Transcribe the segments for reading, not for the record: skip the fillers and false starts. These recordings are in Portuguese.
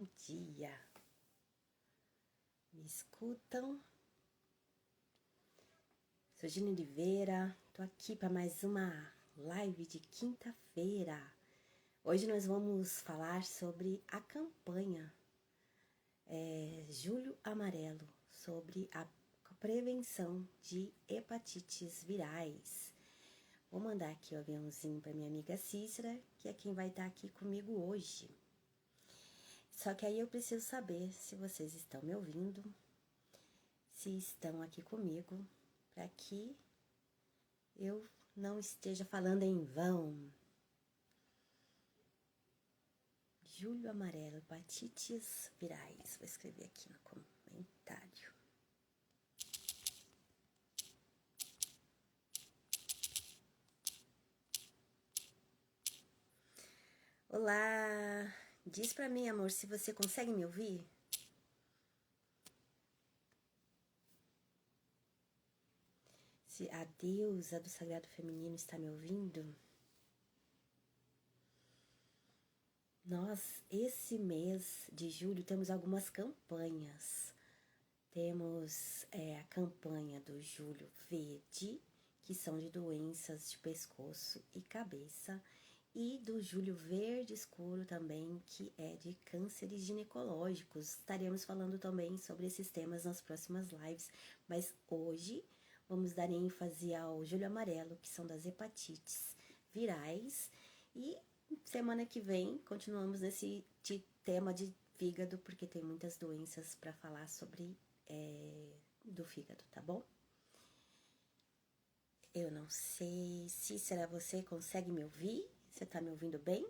dia. Me escutam? Sou Gina Oliveira, tô aqui para mais uma live de quinta-feira. Hoje nós vamos falar sobre a campanha Julho Amarelo, sobre a prevenção de hepatites virais. Vou mandar aqui o aviãozinho para minha amiga Cícera, que é quem vai estar aqui comigo hoje. Só que aí eu preciso saber se vocês estão me ouvindo, se estão aqui comigo, para que eu não esteja falando em vão. Julho Amarelo, hepatites virais. Vou escrever aqui no comentário. Olá! Diz pra mim, amor, se você consegue me ouvir? Se a deusa do Sagrado Feminino está me ouvindo? Nós, esse mês de julho, temos algumas campanhas. Temos a campanha do Julho Verde, que são de doenças de pescoço e cabeça, e do Julho Verde Escuro também, que é de cânceres ginecológicos. Estaremos falando também sobre esses temas nas próximas lives, mas hoje vamos dar ênfase ao Julho Amarelo, que são das hepatites virais, e semana que vem continuamos nesse tema de fígado, porque tem muitas doenças para falar sobre do fígado, tá bom? Eu não sei se será você consegue me ouvir? Você tá me ouvindo bem?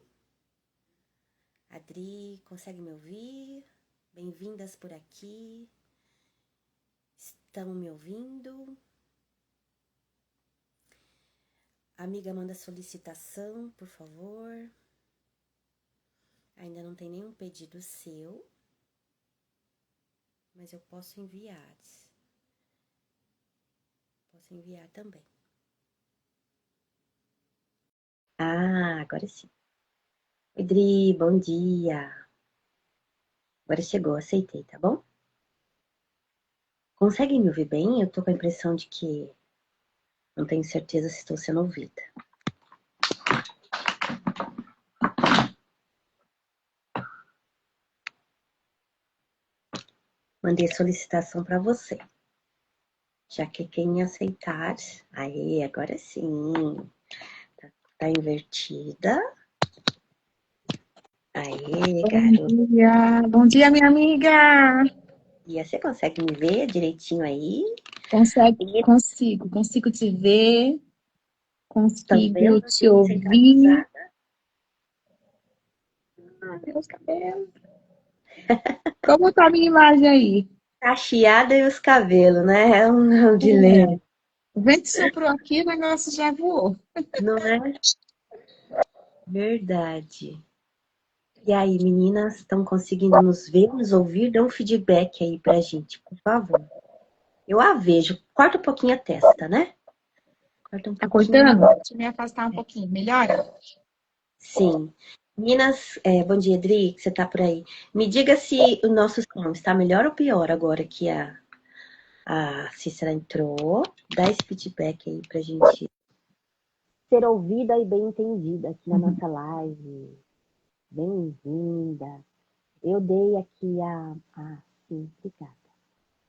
Adri, consegue me ouvir? Bem-vindas por aqui. Estão me ouvindo? Amiga, manda solicitação, por favor. Ainda não tem nenhum pedido seu, mas eu posso enviar. Posso enviar também. Ah, agora sim. Adri, bom dia. Agora chegou, aceitei, tá bom? Conseguem me ouvir bem? Eu tô com a impressão de que não tenho certeza se estou sendo ouvida. Mandei solicitação para você. Já que quem aceitar... Aí, agora sim. Tá invertida. Aí, garoto. Bom dia, minha amiga. E você consegue me ver direitinho aí? Consigo te ver, Estão consigo vendo te aqui ouvir. centralizada? Ai, meus cabelos. Como tá a minha imagem aí? A chiada e os cabelos, né? É um dilema, O vento soprou aqui, o negócio já voou. não é? Verdade. E aí, meninas, estão conseguindo nos ver, nos ouvir? Dê um feedback aí pra gente, por favor. Eu a vejo. Corta um pouquinho a testa, né? Corta um Tá pouquinho. cortando? Deixa eu me afastar um pouquinho. Melhora? Sim. Meninas, bom dia, Adri, que você tá por aí. Me diga se o nosso som está melhor ou pior agora que a Cícera entrou. Dá esse feedback aí pra gente ser ouvida e bem entendida aqui na nossa live. Bem-vinda. Eu dei aqui sim, obrigada.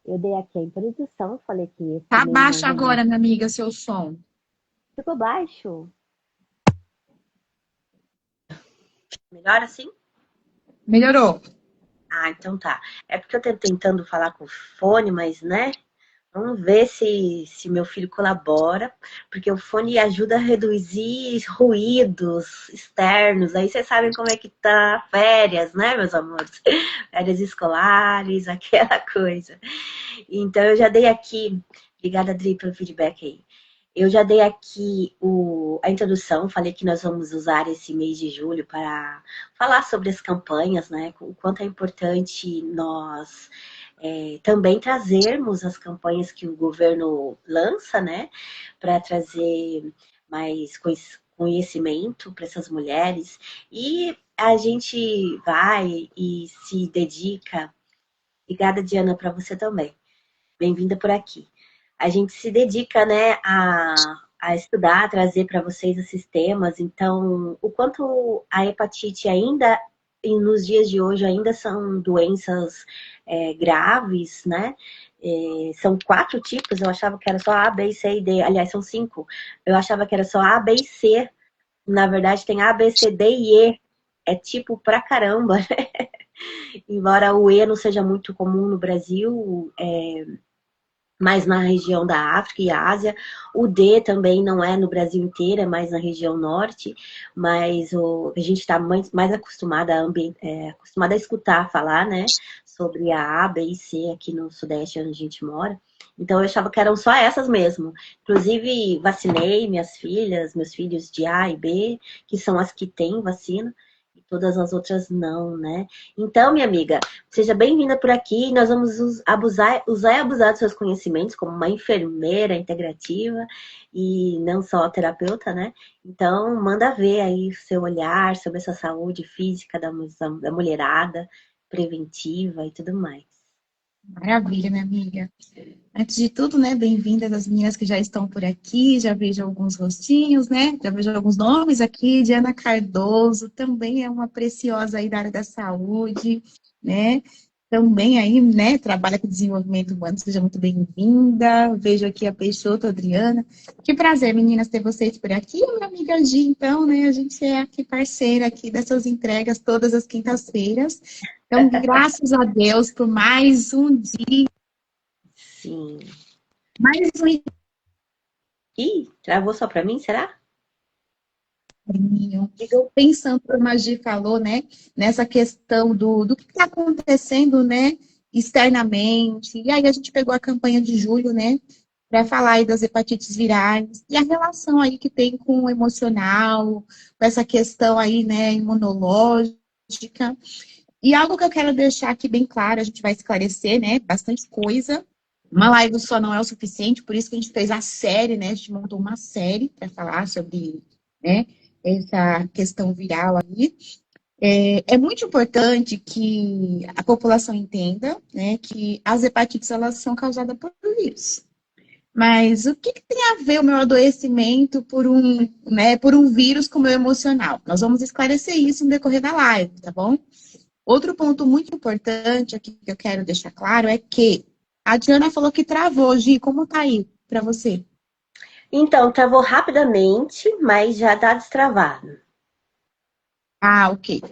Eu dei aqui a introdução, falei que esse Tá mês baixo nós vamos... agora, minha amiga, seu som. Ficou baixo? Melhor assim? Melhorou. Ah, então tá. É porque eu tô tentando falar com o fone, mas, né? Vamos ver se meu filho colabora, porque o fone ajuda a reduzir ruídos externos. Aí vocês sabem como é que tá férias, né, meus amores? Férias escolares, aquela coisa. Então, eu já dei aqui... Obrigada, Adri, pelo feedback aí. Eu já dei aqui a introdução, falei que nós vamos usar esse mês de julho para falar sobre as campanhas, né? O quanto é importante nós também trazermos as campanhas que o governo lança, né? Para trazer mais conhecimento para essas mulheres e a gente vai e se dedica. Obrigada, Diana, para você também. Bem-vinda por aqui. A gente se dedica, né, a estudar, a trazer para vocês esses temas. Então, o quanto a hepatite ainda, e nos dias de hoje, ainda são doenças graves, né? São 4 tipos, eu achava que era só A, B, C e D. Aliás, são 5. Eu achava que era só A, B e C. Na verdade, tem A, B, C, D e E. É tipo pra caramba. Embora o E não seja muito comum no Brasil, mais na região da África e Ásia. O D também não é no Brasil inteiro, é mais na região norte, mas a gente está mais acostumada acostumada a escutar falar, né, sobre a A, B e C aqui no Sudeste, onde a gente mora. Então eu achava que eram só essas mesmo. Inclusive, vacinei minhas filhas, meus filhos de A e B, que são as que têm vacina, e todas as outras não, né? Então, minha amiga, seja bem-vinda por aqui. Nós vamos usar e abusar dos seus conhecimentos como uma enfermeira integrativa e não só terapeuta, né? Então, manda ver aí o seu olhar sobre essa saúde física da mulherada, preventiva e tudo mais. Maravilha, minha amiga. Antes de tudo, né, bem-vindas as meninas que já estão por aqui, já vejo alguns rostinhos, né, já vejo alguns nomes aqui, Diana Cardoso, também é uma preciosa aí da área da saúde, né, também aí, né, trabalha com desenvolvimento humano, seja muito bem-vinda, vejo aqui a Peixoto, Adriana, que prazer, meninas, ter vocês por aqui, e a minha amiga Gi, então, né, a gente é aqui parceira aqui dessas entregas todas as quintas-feiras, então, graças a Deus por mais um dia, Sim. mais um Ih, travou só para mim, será? caminho. Eu pensando, como a Gi falou, né, nessa questão do que está acontecendo, né, externamente. E aí a gente pegou a campanha de julho, né, para falar aí das hepatites virais e a relação aí que tem com o emocional, com essa questão aí, né, imunológica. E algo que eu quero deixar aqui bem claro, a gente vai esclarecer, né, bastante coisa. Uma live só não é o suficiente, por isso que a gente fez a série, né? A gente montou uma série para falar sobre, né, essa questão viral aí. É muito importante que a população entenda, né, que as hepatites elas são causadas por vírus. Mas o que tem a ver o meu adoecimento por um vírus com o meu emocional? Nós vamos esclarecer isso no decorrer da live, tá bom? Outro ponto muito importante aqui que eu quero deixar claro é que a Diana falou que travou, Gi, como tá aí para você? Então, travou rapidamente, mas já está destravado. Ah, ok.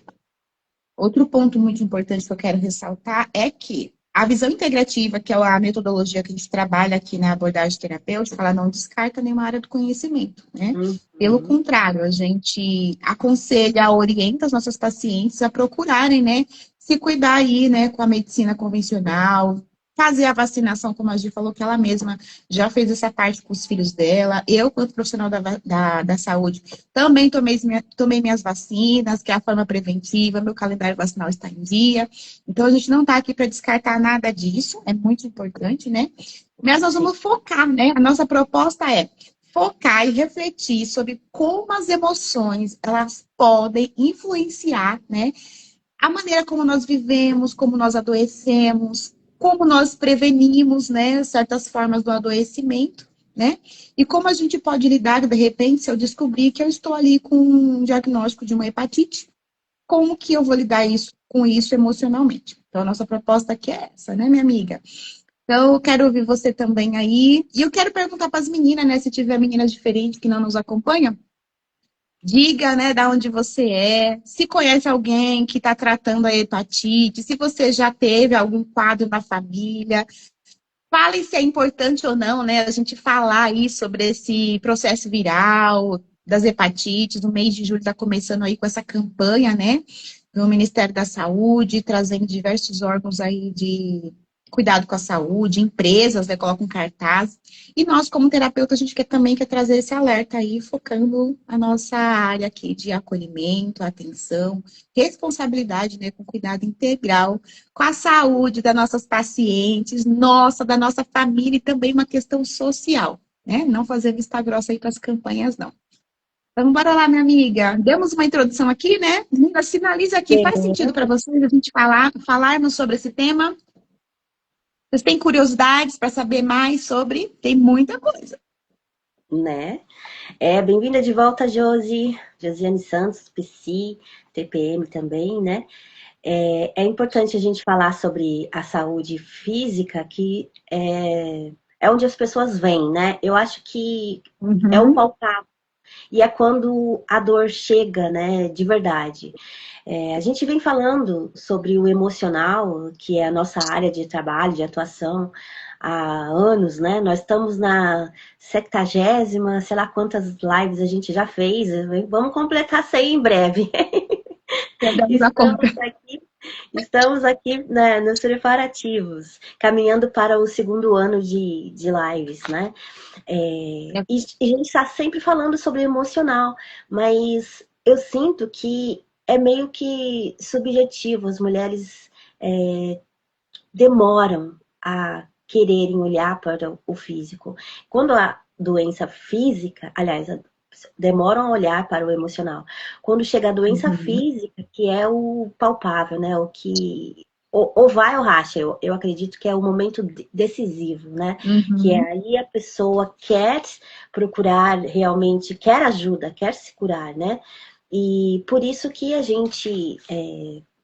Outro ponto muito importante que eu quero ressaltar é que a visão integrativa, que é a metodologia que a gente trabalha aqui na abordagem terapêutica, ela não descarta nenhuma área do conhecimento, né? Pelo Uhum. contrário, a gente aconselha, orienta as nossas pacientes a procurarem, né, se cuidar aí, né, com a medicina convencional, fazer a vacinação, como a Gi falou, que ela mesma já fez essa parte com os filhos dela. Eu, quanto profissional da saúde, também tomei minhas vacinas, que é a forma preventiva, meu calendário vacinal está em dia. Então, a gente não está aqui para descartar nada disso, é muito importante, né? Mas nós Sim. vamos focar, né? A nossa proposta é focar e refletir sobre como as emoções, elas podem influenciar, né? A maneira como nós vivemos, como nós adoecemos, como nós prevenimos, né, certas formas do adoecimento, né? E como a gente pode lidar, de repente, se eu descobrir que eu estou ali com um diagnóstico de uma hepatite, como que eu vou lidar com isso emocionalmente? Então, a nossa proposta aqui é essa, né, minha amiga? Então, eu quero ouvir você também aí. E eu quero perguntar para as meninas, né, se tiver meninas diferentes que não nos acompanham, diga, né, da onde você é, se conhece alguém que está tratando a hepatite, se você já teve algum quadro na família. Fale se é importante ou não, né, a gente falar aí sobre esse processo viral das hepatites. No mês de julho está começando aí com essa campanha, né, do Ministério da Saúde, trazendo diversos órgãos aí de cuidado com a saúde, empresas, né, colocam cartaz. E nós, como terapeuta, a gente quer trazer esse alerta aí, focando a nossa área aqui de acolhimento, atenção, responsabilidade, né, com cuidado integral com a saúde das nossas pacientes, nossa, da nossa família e também uma questão social, né? Não fazer vista grossa aí para as campanhas, não. Então, bora lá, minha amiga. Demos uma introdução aqui, né? Linda, finaliza aqui. Faz sentido para vocês a gente falarmos sobre esse tema? Vocês têm curiosidades para saber mais sobre? Tem muita coisa. Né? Bem-vinda de volta, Josi, Josiane Santos, PC, TPM também, né? É importante a gente falar sobre a saúde física, que é onde as pessoas vêm, né? Eu acho que é o Uhum. palpável. E é quando a dor chega, né, de verdade. A gente vem falando sobre o emocional, que é a nossa área de trabalho, de atuação, há anos, né? Nós estamos na 70ª, sei lá quantas lives a gente já fez. Vamos completar 100 em breve. Perdemos a conta. Estamos aqui, estamos aqui, né, nos preparativos, caminhando para o segundo ano de lives, né? E a gente está sempre falando sobre emocional, mas eu sinto que é meio que subjetivo. As mulheres demoram a quererem olhar para o físico. Quando a doença física, aliás, demoram a olhar para o emocional. Quando chega a doença Uhum. física, que é o palpável, né? O que ou vai ou racha, eu acredito que é o momento decisivo, né? Que é Uhum. aí a pessoa quer procurar realmente, quer ajuda, quer se curar, né? E por isso que a gente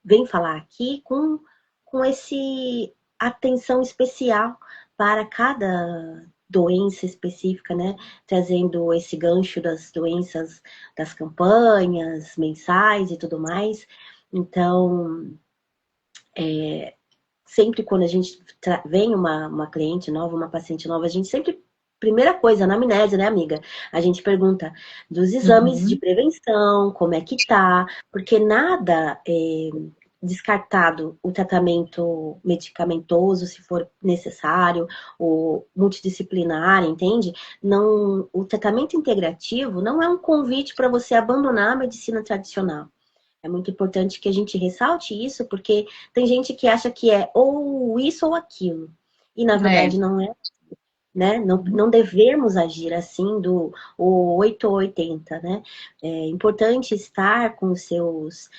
vem falar aqui com esse atenção especial para cada doença específica, né? Trazendo esse gancho das doenças, das campanhas mensais e tudo mais. Então, sempre quando a gente vem uma cliente nova, uma paciente nova, a gente sempre, primeira coisa, na amnésia, né, amiga? A gente pergunta dos exames de Uhum. prevenção, como é que tá, porque nada é descartado o tratamento medicamentoso, se for necessário, o multidisciplinar, entende? Não, o tratamento integrativo não é um convite para você abandonar a medicina tradicional. É muito importante que a gente ressalte isso, porque tem gente que acha que é ou isso ou aquilo. E na É. verdade não é, né? Não devemos agir assim do o 8 ou 80, né? É importante estar com os seus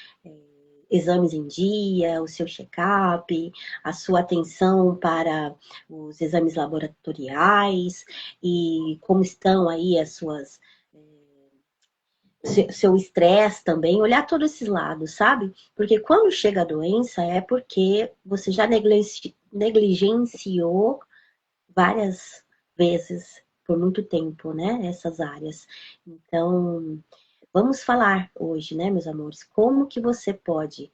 exames em dia, o seu check-up, a sua atenção para os exames laboratoriais e como estão aí as suas seu estresse também, olhar todos esses lados, sabe? Porque quando chega a doença é porque você já negligenciou várias vezes por muito tempo, né? Essas áreas. Então, vamos falar hoje, né, meus amores, como que você pode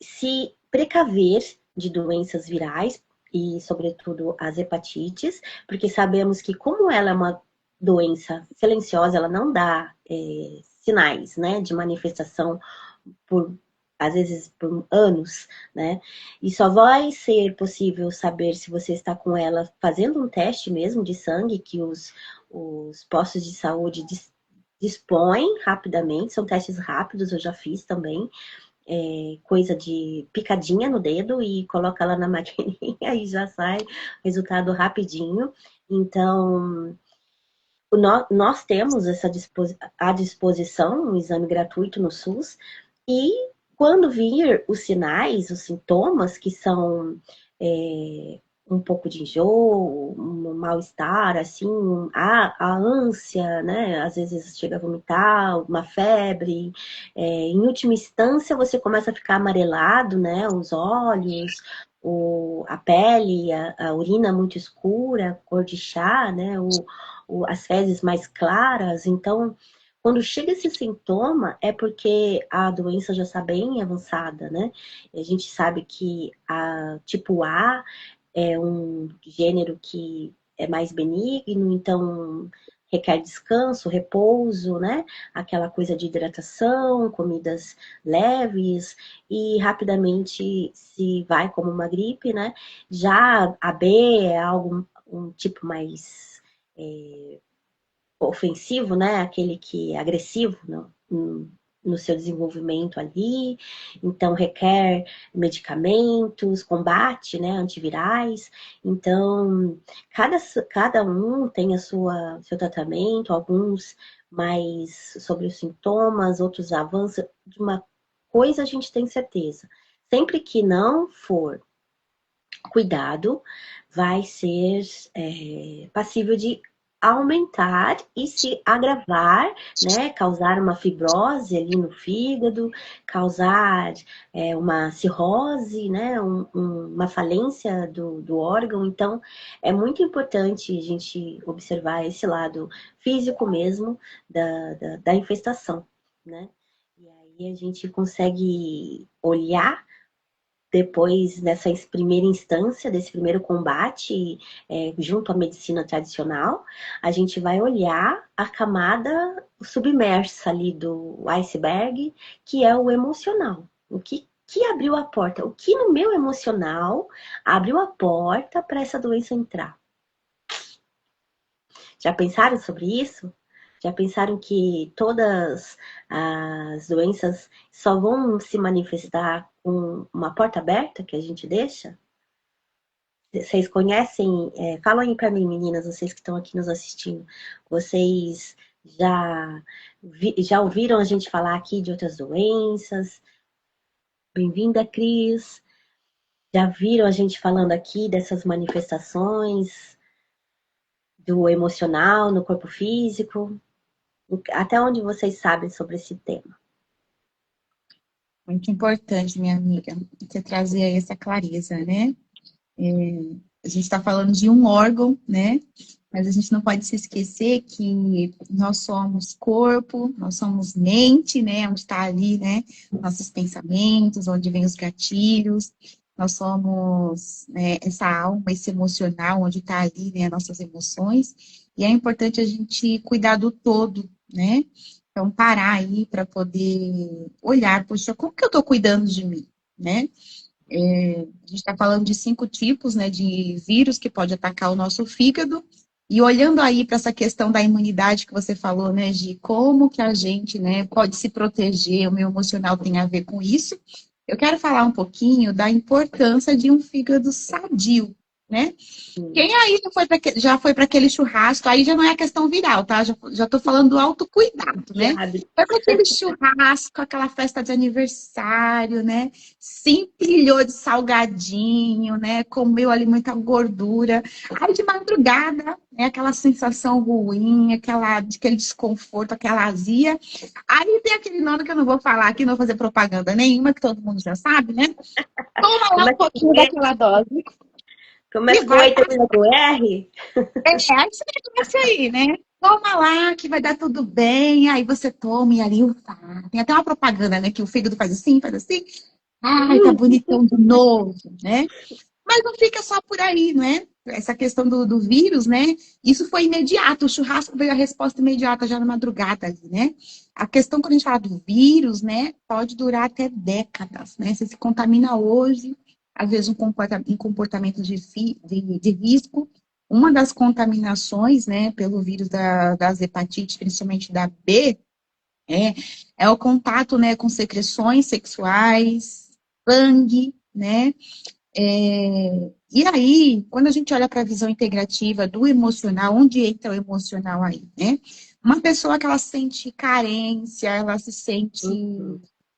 se precaver de doenças virais e, sobretudo, as hepatites, porque sabemos que como ela é uma doença silenciosa, ela não dá sinais, né, de manifestação por às vezes por anos, né? E só vai ser possível saber se você está com ela fazendo um teste mesmo de sangue que os postos de saúde dispõem rapidamente, são testes rápidos, eu já fiz também, coisa de picadinha no dedo e coloca ela na maquininha e já sai resultado rapidinho. Então, nós temos essa à disposição um exame gratuito no SUS e quando vir os sinais, os sintomas, que são um pouco de enjoo, um mal-estar, assim, a ânsia, né? Às vezes chega a vomitar, uma febre. Em última instância, você começa a ficar amarelado, né? Os olhos, a pele, a urina muito escura, cor de chá, né? As fezes mais claras. Então, quando chega esse sintoma, é porque a doença já está bem avançada, né? A gente sabe que a tipo A é um gênero que é mais benigno, então requer descanso, repouso, né? Aquela coisa de hidratação, comidas leves e rapidamente se vai como uma gripe, né? Já a B é algo um tipo mais ofensivo, né? Aquele que é agressivo no seu desenvolvimento ali, então requer medicamentos, combate, né, antivirais. Então, cada um tem seu tratamento, alguns mas sobre os sintomas, outros avanços, de uma coisa a gente tem certeza. Sempre que não for cuidado, vai ser passível de aumentar e se agravar, né? Causar uma fibrose ali no fígado, causar uma cirrose, né? Uma falência do órgão. Então, é muito importante a gente observar esse lado físico mesmo da infestação, né? E aí a gente consegue olhar depois dessa primeira instância, desse primeiro combate, junto à medicina tradicional, a gente vai olhar a camada submersa ali do iceberg, que é o emocional. O que abriu a porta? O que no meu emocional abriu a porta para essa doença entrar? Já pensaram sobre isso? Já pensaram que todas as doenças só vão se manifestar com uma porta aberta que a gente deixa? Vocês conhecem? Falam aí para mim, meninas, vocês que estão aqui nos assistindo. Vocês já ouviram a gente falar aqui de outras doenças? Bem-vinda, Cris. Já viram a gente falando aqui dessas manifestações do emocional no corpo físico? Até onde vocês sabem sobre esse tema? Muito importante, minha amiga, você trazer aí essa clareza, né? A gente está falando de um órgão, né? Mas a gente não pode se esquecer que nós somos corpo, nós somos mente, né? Onde está ali, né? Nossos pensamentos, onde vem os gatilhos. Nós somos, né, essa alma, esse emocional, onde está ali, né? Nossas emoções. E é importante a gente cuidar do todo, né? Então, parar aí para poder olhar, poxa, como que eu estou cuidando de mim, né? A gente está falando de 5 tipos, né, de vírus que pode atacar o nosso fígado. E olhando aí para essa questão da imunidade que você falou, né, de como que a gente, né, pode se proteger, o meu emocional tem a ver com isso. Eu quero falar um pouquinho da importância de um fígado sadio, né? Quem aí já foi para aquele churrasco, aí já não é questão viral, tá? Já tô falando do autocuidado, né? Foi para aquele churrasco, aquela festa de aniversário, né? Se empilhou de salgadinho, né? Comeu ali muita gordura. Aí de madrugada, né? Aquela sensação ruim, aquele desconforto, aquela azia. Aí tem aquele nome que eu não vou falar aqui, não vou fazer propaganda nenhuma, que todo mundo já sabe, né? Toma lá um pouquinho daquela dose. Começa com E e termina com R? Aí você começa aí, né? Toma lá que vai dar tudo bem. Aí você toma e ali, ufa. Tem até uma propaganda, né? Que o fígado faz assim, faz assim. Ai, tá bonitão de novo, né? Mas não fica só por aí, né? Essa questão do vírus, né? Isso foi imediato. O churrasco veio a resposta imediata já na madrugada ali, né? A questão quando a gente fala do vírus, né? Pode durar até décadas, né? Você se contamina hoje, às vezes um comportamento de risco. Uma das contaminações, né, pelo vírus das hepatites, principalmente da B, é, é o contato, né, com secreções sexuais, sangue, né? E aí, quando a gente olha para a visão integrativa do emocional, onde entra o emocional aí, né? Uma pessoa que ela sente carência, ela se sente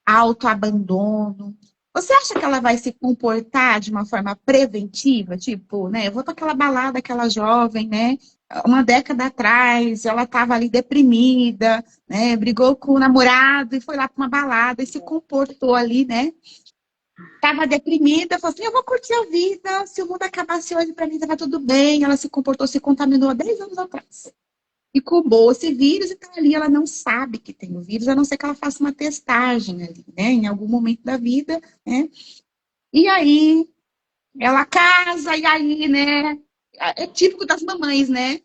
autoabandono. Você acha que ela vai se comportar de uma forma preventiva? Tipo, né? Eu vou para aquela balada, aquela jovem, né? Uma década atrás, ela estava ali deprimida, né? Brigou com o namorado e foi lá para uma balada e se comportou ali, né? Tava deprimida, falou assim, eu vou curtir a vida, se o mundo acabasse hoje, para mim tava tudo bem. Ela se comportou, se contaminou há 10 anos atrás. Incubou esse vírus e tá ali, ela não sabe que tem o vírus, a não ser que ela faça uma testagem ali, né, em algum momento da vida, né. E aí, ela casa, e aí, né, é típico das mamães, né.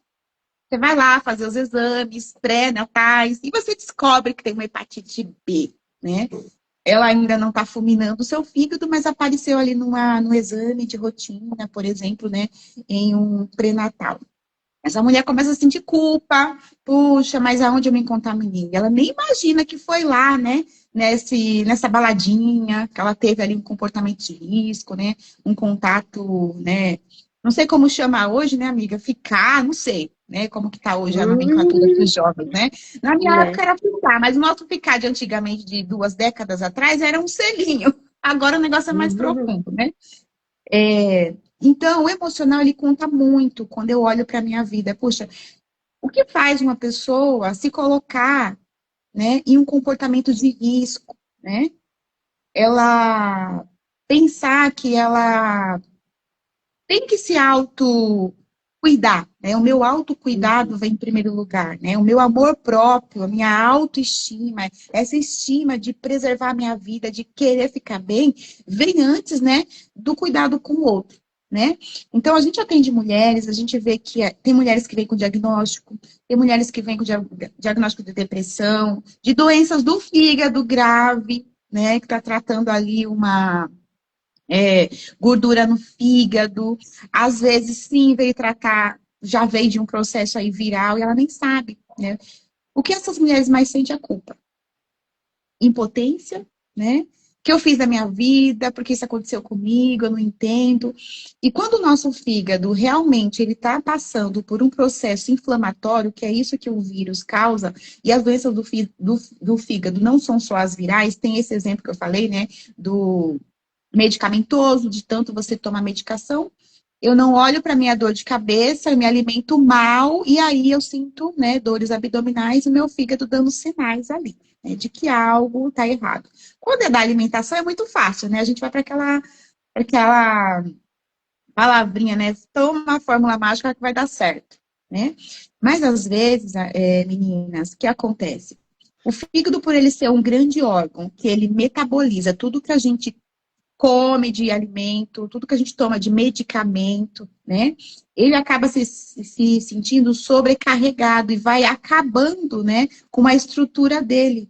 Você vai lá fazer os exames pré-natais e você descobre que tem uma hepatite B, né. Ela ainda não está fulminando o seu fígado, mas apareceu ali no exame de rotina, por exemplo, né, em um pré-natal. Essa mulher começa a sentir culpa, puxa, mas aonde eu me contaminei? Ela nem imagina que foi lá, né, nessa baladinha, que ela teve ali um comportamento de risco, né, um contato, né, não sei como chamar hoje, né, amiga, ficar, não sei, né? Como que tá hoje a nomenclatura Hum, dos jovens, né? Na minha né? época era ficar, mas o nosso ficar de antigamente, de 2 décadas atrás, era um selinho. Agora o negócio é mais Uhum. profundo, né? Então, o emocional, ele conta muito quando eu olho para a minha vida. Puxa, o que faz uma pessoa se colocar, né, em um comportamento de risco, né? Ela pensar que ela tem que se auto-cuidar, né? O meu autocuidado Uhum. vem em primeiro lugar, né? O meu amor próprio, a minha autoestima, essa estima de preservar a minha vida, de querer ficar bem, vem antes, né, do cuidado com o outro, né? Então, a gente atende mulheres, a gente vê que tem mulheres que vêm com diagnóstico, tem mulheres que vêm com diagnóstico de depressão, de doenças do fígado grave, né, que está tratando ali uma gordura no fígado, às vezes sim veio tratar, já veio de um processo aí viral e ela nem sabe, né? O que essas mulheres mais sentem é culpa, impotência, né? Que eu fiz da minha vida, porque isso aconteceu comigo, eu não entendo. E quando o nosso fígado realmente ele está passando por um processo inflamatório, que é isso que o vírus causa, e as doenças do fígado não são só as virais, tem esse exemplo que eu falei, né? Do medicamentoso, de tanto você tomar medicação. Eu não olho para minha dor de cabeça, eu me alimento mal e aí eu sinto, né, dores abdominais e o meu fígado dando sinais ali, né, de que algo está errado. Quando é da alimentação é muito fácil, né? A gente vai para aquela palavrinha, né? Toma a fórmula mágica que vai dar certo, né? Mas às vezes, meninas, o que acontece? O fígado, por ele ser um grande órgão, que ele metaboliza tudo que a gente come de alimento, tudo que a gente toma de medicamento, né? Ele acaba se sentindo sobrecarregado e vai acabando, né, com a estrutura dele.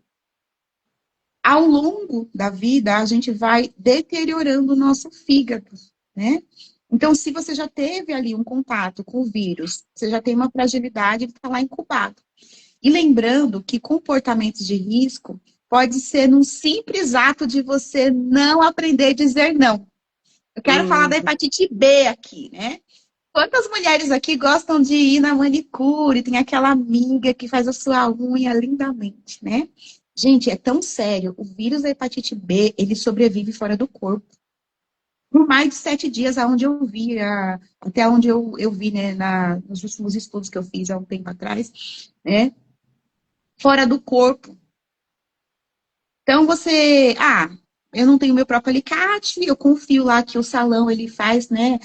Ao longo da vida, a gente vai deteriorando o nosso fígado, né? Então, se você já teve ali um contato com o vírus, você já tem uma fragilidade, ele está lá incubado. E lembrando que comportamentos de risco pode ser num simples ato de você não aprender a dizer não. Eu quero falar da Hum, hepatite B aqui, né? Quantas mulheres aqui gostam de ir na manicure, tem aquela amiga que faz a sua unha lindamente, né? Gente, é tão sério. O vírus da hepatite B, ele sobrevive fora do corpo. Por mais de 7 dias, aonde eu vi, até onde eu vi, né, nos últimos estudos que eu fiz há um tempo atrás, né? Fora do corpo. Então eu não tenho meu próprio alicate, eu confio lá que o salão ele faz, né,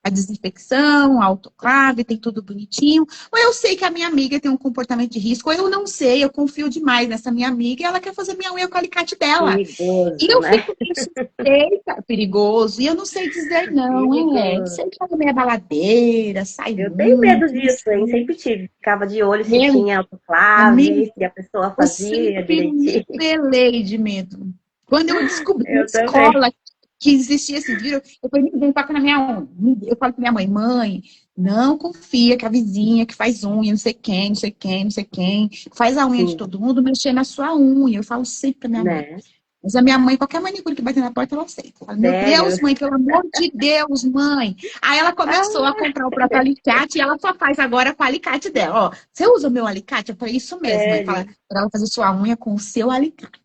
a desinfecção, a autoclave, tem tudo bonitinho. Ou eu sei que a minha amiga tem um comportamento de risco, ou eu não sei, eu confio demais nessa minha amiga e ela quer fazer minha unha com o alicate dela. E perigoso, eu né? fico meio suspeita, perigoso, e eu não sei dizer não, Perigoso. Sei que ela é meio baladeira, sai Eu tenho medo muito, não disso, hein? sei. Sempre tive. Ficava de olho se Meu tinha amigo, autoclave, se a pessoa eu fazia sempre me direitinho. pelei de medo. Quando eu descobri na Eu também. escola que existia esse vírus, eu falei, ninguém toca na minha unha. Eu falo com minha mãe, mãe, não confia que a vizinha que faz unha, não sei quem, não sei quem, não sei quem, faz a unha de Sim, todo mundo, mexer na sua unha. Eu falo sempre pra minha mãe. né? Mas a minha mãe, qualquer manicure que bater na porta, ela aceita. Eu falo, meu Sério. Deus, mãe, pelo amor de Deus, mãe. Aí ela começou a Ah, comprar o próprio alicate e ela só faz agora com o alicate dela. Ó, você usa o meu alicate? Eu falei, isso mesmo, mãe. Fala, sério. pra ela fazer sua unha com o seu alicate.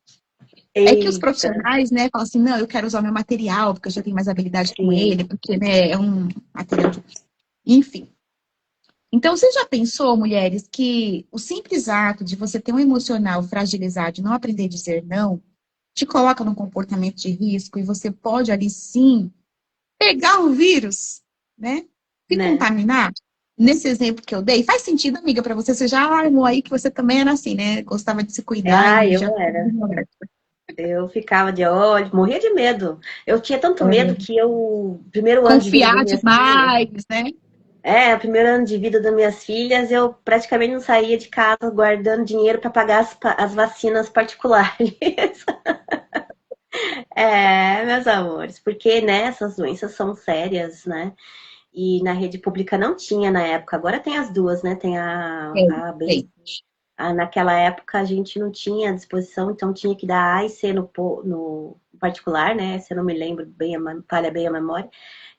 É que os Eita, profissionais, né, falam assim, não, eu quero usar o meu material, porque eu já tenho mais habilidade com sim, ele, porque, né, é um material de... Enfim. Então, você já pensou, mulheres, que o simples ato de você ter um emocional fragilizado e não aprender a dizer não, te coloca num comportamento de risco e você pode ali sim pegar um vírus, né? Se né? contaminar? Nesse exemplo que eu dei, faz sentido, amiga, para você? Você já alarmou aí que você também era assim, né? Gostava de se cuidar Ah, e eu já. era. Eu ficava de olho, morria de medo. Eu tinha tanto medo que eu, primeiro ano de vida das Confiar minhas filhas, demais, né? o primeiro ano de vida das minhas filhas, eu praticamente não saía de casa guardando dinheiro para pagar as vacinas particulares. Meus amores, porque, né, essas doenças são sérias, né? E na rede pública não tinha na época, agora tem as duas, né? Tem Sei, a B, sei. Naquela época a gente não tinha à disposição, então tinha que dar A e C no particular, né? Se eu não me lembro bem, falha bem a memória.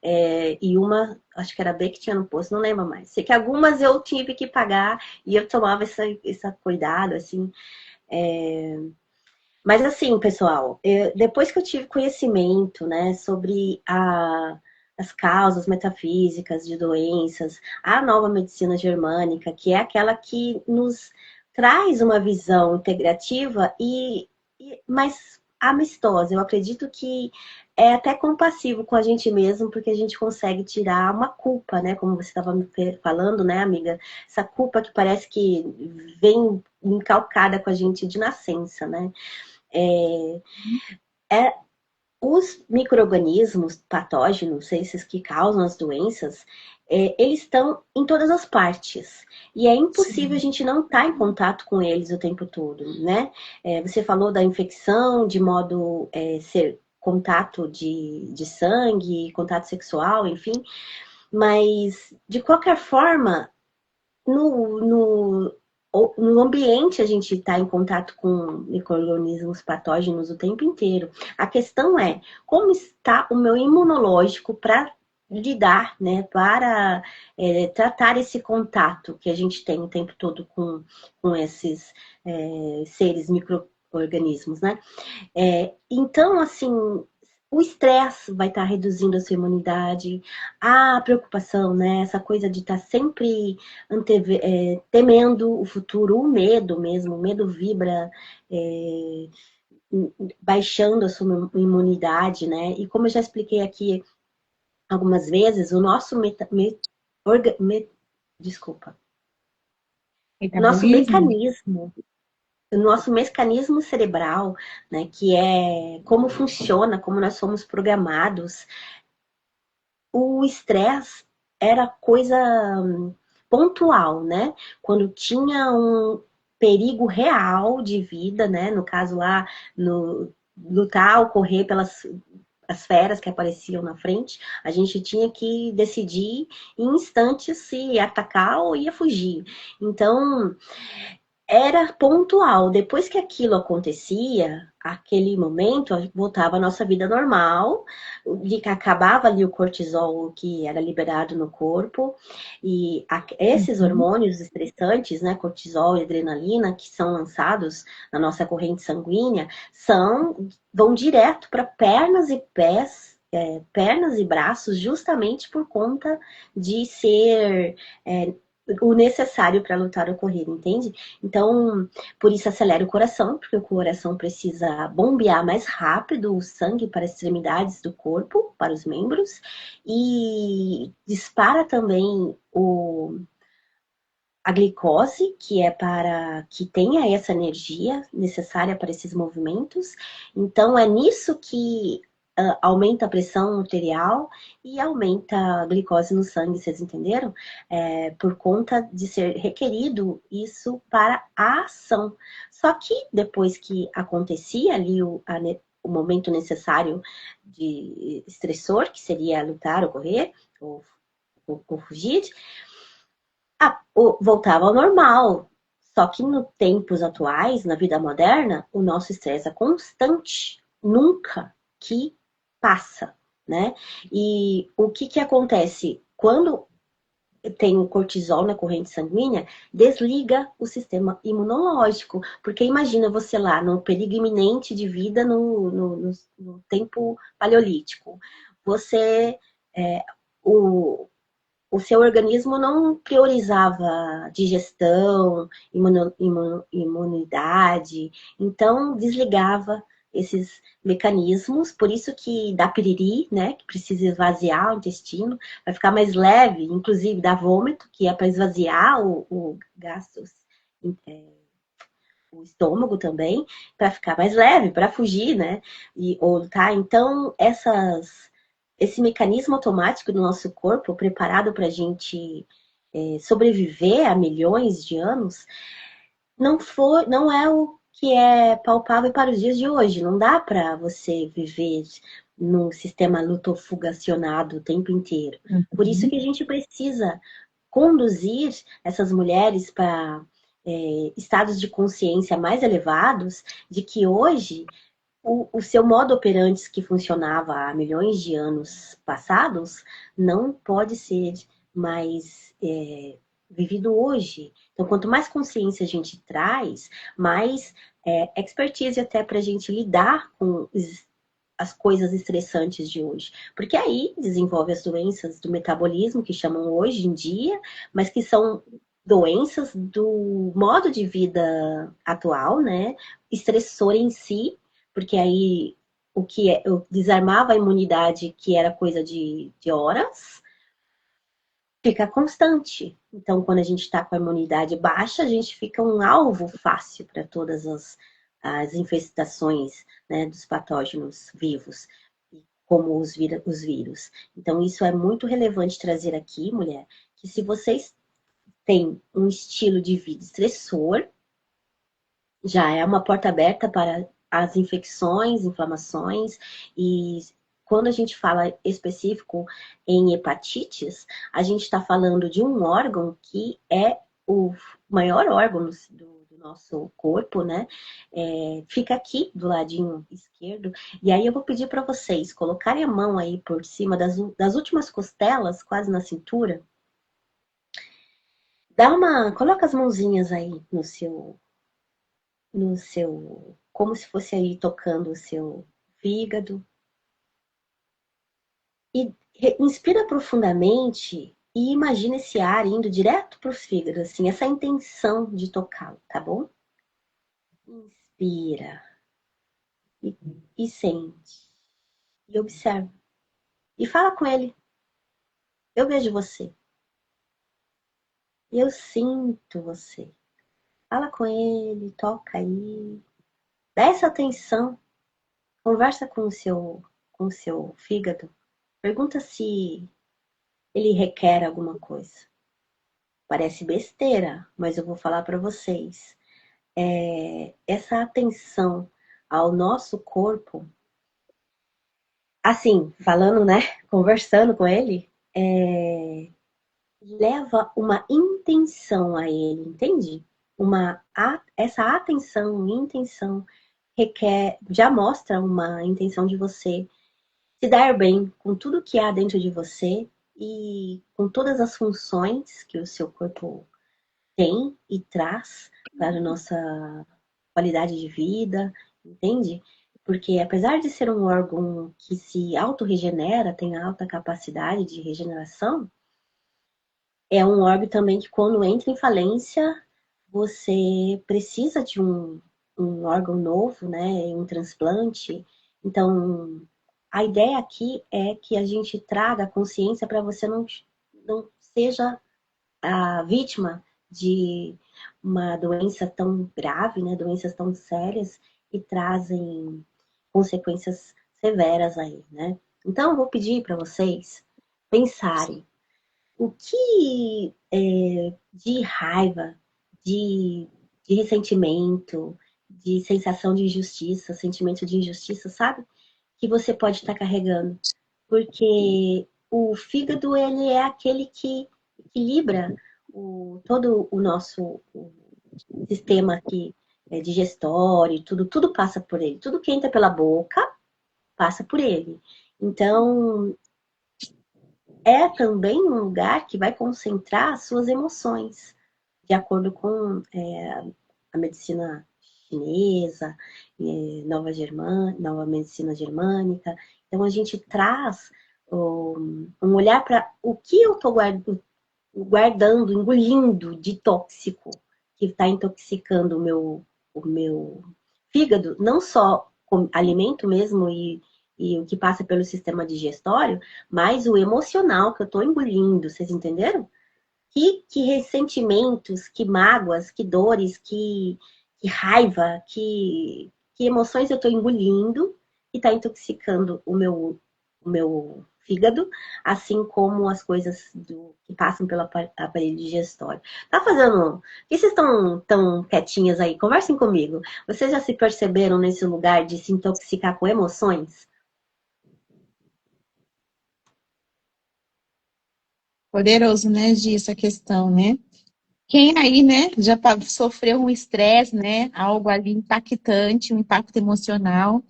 E uma, acho que era B que tinha no posto, não lembro mais. Sei que algumas eu tive que pagar e eu tomava esse cuidado, assim. Mas assim, pessoal, depois que eu tive conhecimento, né, sobre as causas metafísicas de doenças, a nova medicina germânica, que é aquela que nos traz uma visão integrativa mais amistosa. Eu acredito que é até compassivo com a gente mesmo, porque a gente consegue tirar uma culpa, né, como você estava me falando, né, amiga? Essa culpa que parece que vem encalcada com a gente de nascença, né? É, os micro-organismos patógenos, esses que causam as doenças, eles estão em todas as partes. E é impossível a Sim. gente não estar em contato com eles o tempo todo, né? Você falou da infecção de modo ser contato de sangue, contato sexual, enfim. Mas, de qualquer forma, no ambiente a gente está em contato com micro-organismos patógenos o tempo inteiro. A questão é como está o meu imunológico para lidar, né, para tratar esse contato que a gente tem o tempo todo com esses seres micro-organismos, né? Então, assim, o estresse vai estar reduzindo a sua imunidade, a preocupação, né? Essa coisa de estar sempre temendo o futuro, o medo mesmo, o medo vibra, é, baixando a sua imunidade, né? E como eu já expliquei aqui algumas vezes, o nosso desculpa, nosso Metabolismo? mecanismo o nosso mecanismo cerebral, né, que é como funciona, como nós somos programados, o estresse era coisa pontual, né? Quando tinha um perigo real de vida, né? No caso lá, no lutar ou correr pelas as feras que apareciam na frente, a gente tinha que decidir em instantes se ia atacar ou ia fugir. Então, era pontual. Depois que aquilo acontecia, aquele momento, voltava a nossa vida normal, de que acabava ali o cortisol que era liberado no corpo, e esses Uhum. hormônios estressantes, né, cortisol e adrenalina, que são lançados na nossa corrente sanguínea, vão direto para pernas e pés, pernas e braços, justamente por conta de ser o necessário para lutar ou correr, entende? Então, por isso acelera o coração, porque o coração precisa bombear mais rápido o sangue para as extremidades do corpo, para os membros, e dispara também a glicose, que é para que tenha essa energia necessária para esses movimentos. Então, é nisso que aumenta a pressão arterial e aumenta a glicose no sangue, vocês entenderam? Por conta de ser requerido isso para a ação. Só que depois que acontecia ali o momento necessário de estressor, que seria lutar ou correr, ou fugir, voltava ao normal. Só que nos tempos atuais, na vida moderna, o nosso estresse é constante, nunca que passa, né? E o que acontece? Quando tem o cortisol na corrente sanguínea, desliga o sistema imunológico. Porque imagina você lá, no perigo iminente de vida no tempo paleolítico. Você, o seu organismo não priorizava digestão, imunidade, então desligava esses mecanismos, por isso que dá piriri, né, que precisa esvaziar o intestino, vai ficar mais leve, inclusive dá vômito, que é para esvaziar o gasto, o estômago também, para ficar mais leve, para fugir, né, tá? Então, esse mecanismo automático do nosso corpo, preparado para a gente sobreviver a milhões de anos, não é o que é palpável para os dias de hoje. Não dá para você viver num sistema lutofugacionado o tempo inteiro. Por isso Uhum. que a gente precisa conduzir essas mulheres para estados de consciência mais elevados, de que hoje o seu modo operante que funcionava há milhões de anos passados não pode ser mais vivido hoje. Então, quanto mais consciência a gente traz, mais expertise até para a gente lidar com as coisas estressantes de hoje. Porque aí desenvolve as doenças do metabolismo, que chamam hoje em dia, mas que são doenças do modo de vida atual, né? Estressor em si, porque aí eu desarmava a imunidade, que era coisa de horas, fica constante. Então, quando a gente está com a imunidade baixa, a gente fica um alvo fácil para todas as infestações, né, dos patógenos vivos, como os vírus. Então, isso é muito relevante trazer aqui, mulher, que se vocês têm um estilo de vida estressor, já é uma porta aberta para as infecções, inflamações, e quando a gente fala específico em hepatites, a gente está falando de um órgão que é o maior órgão do nosso corpo, né? Fica aqui do ladinho esquerdo, e aí eu vou pedir para vocês colocarem a mão aí por cima das últimas costelas, quase na cintura. Coloca as mãozinhas aí como se fosse aí tocando o seu fígado. E inspira profundamente e imagina esse ar indo direto para o fígado, assim, essa intenção de tocá-lo, tá bom? Inspira e, e sente. E observa. E fala com ele. Eu vejo você. Eu sinto você. Fala com ele, toca aí. Dá essa atenção. Conversa com o seu fígado. Pergunta se ele requer alguma coisa. Parece besteira, mas eu vou falar para vocês. Essa atenção ao nosso corpo, assim, falando, né, conversando com ele, leva uma intenção a ele, entende? Essa atenção e intenção já mostra uma intenção de você se dar bem com tudo que há dentro de você e com todas as funções que o seu corpo tem e traz para a nossa qualidade de vida, entende? Porque apesar de ser um órgão que se autorregenera, tem alta capacidade de regeneração, é um órgão também que quando entra em falência, você precisa de um órgão novo, né? Um transplante. Então, a ideia aqui é que a gente traga consciência para você não seja a vítima de uma doença tão grave, né? Doenças tão sérias que trazem consequências severas aí, né? Então, eu vou pedir para vocês pensarem o que de raiva, de, de ressentimento, de sensação de injustiça, sentimento de injustiça, sabe? Que você pode estar carregando. Porque o fígado, ele é aquele que equilibra todo o nosso sistema aqui digestório, tudo passa por ele. Tudo que entra pela boca passa por ele. Então, é também um lugar que vai concentrar as suas emoções, de acordo com a medicina chinesa, nova medicina germânica. Então, a gente traz um olhar para o que eu estou guardando, engolindo de tóxico, que está intoxicando o meu fígado, não só com alimento mesmo e o que passa pelo sistema digestório, mas o emocional que eu estou engolindo, vocês entenderam? Que ressentimentos, que mágoas, que dores, que raiva, que emoções eu estou engolindo e está intoxicando o meu fígado, assim como as coisas que passam pelo aparelho digestório. Tá fazendo. Por que vocês estão tão quietinhas aí? Conversem comigo. Vocês já se perceberam nesse lugar de se intoxicar com emoções? Poderoso, né, Gi, essa questão, né? Quem aí, né, já sofreu um estresse, né, algo ali impactante, um impacto emocional,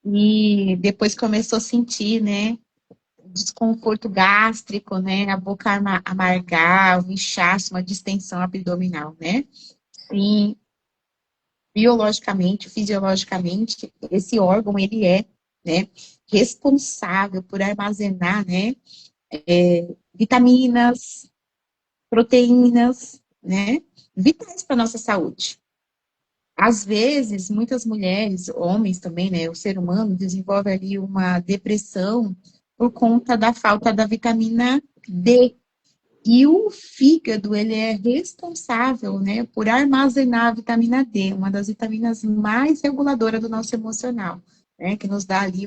e depois começou a sentir, né, desconforto gástrico, né, a boca amargar, um inchaço, uma distensão abdominal, né? Sim, biologicamente, fisiologicamente, esse órgão, ele é, né, responsável por armazenar, né, vitaminas, proteínas, né, vitais para a nossa saúde. Às vezes, muitas mulheres, homens também, né, o ser humano desenvolve ali uma depressão por conta da falta da vitamina D. E o fígado, ele é responsável, né, por armazenar a vitamina D, uma das vitaminas mais reguladoras do nosso emocional, né, que nos dá ali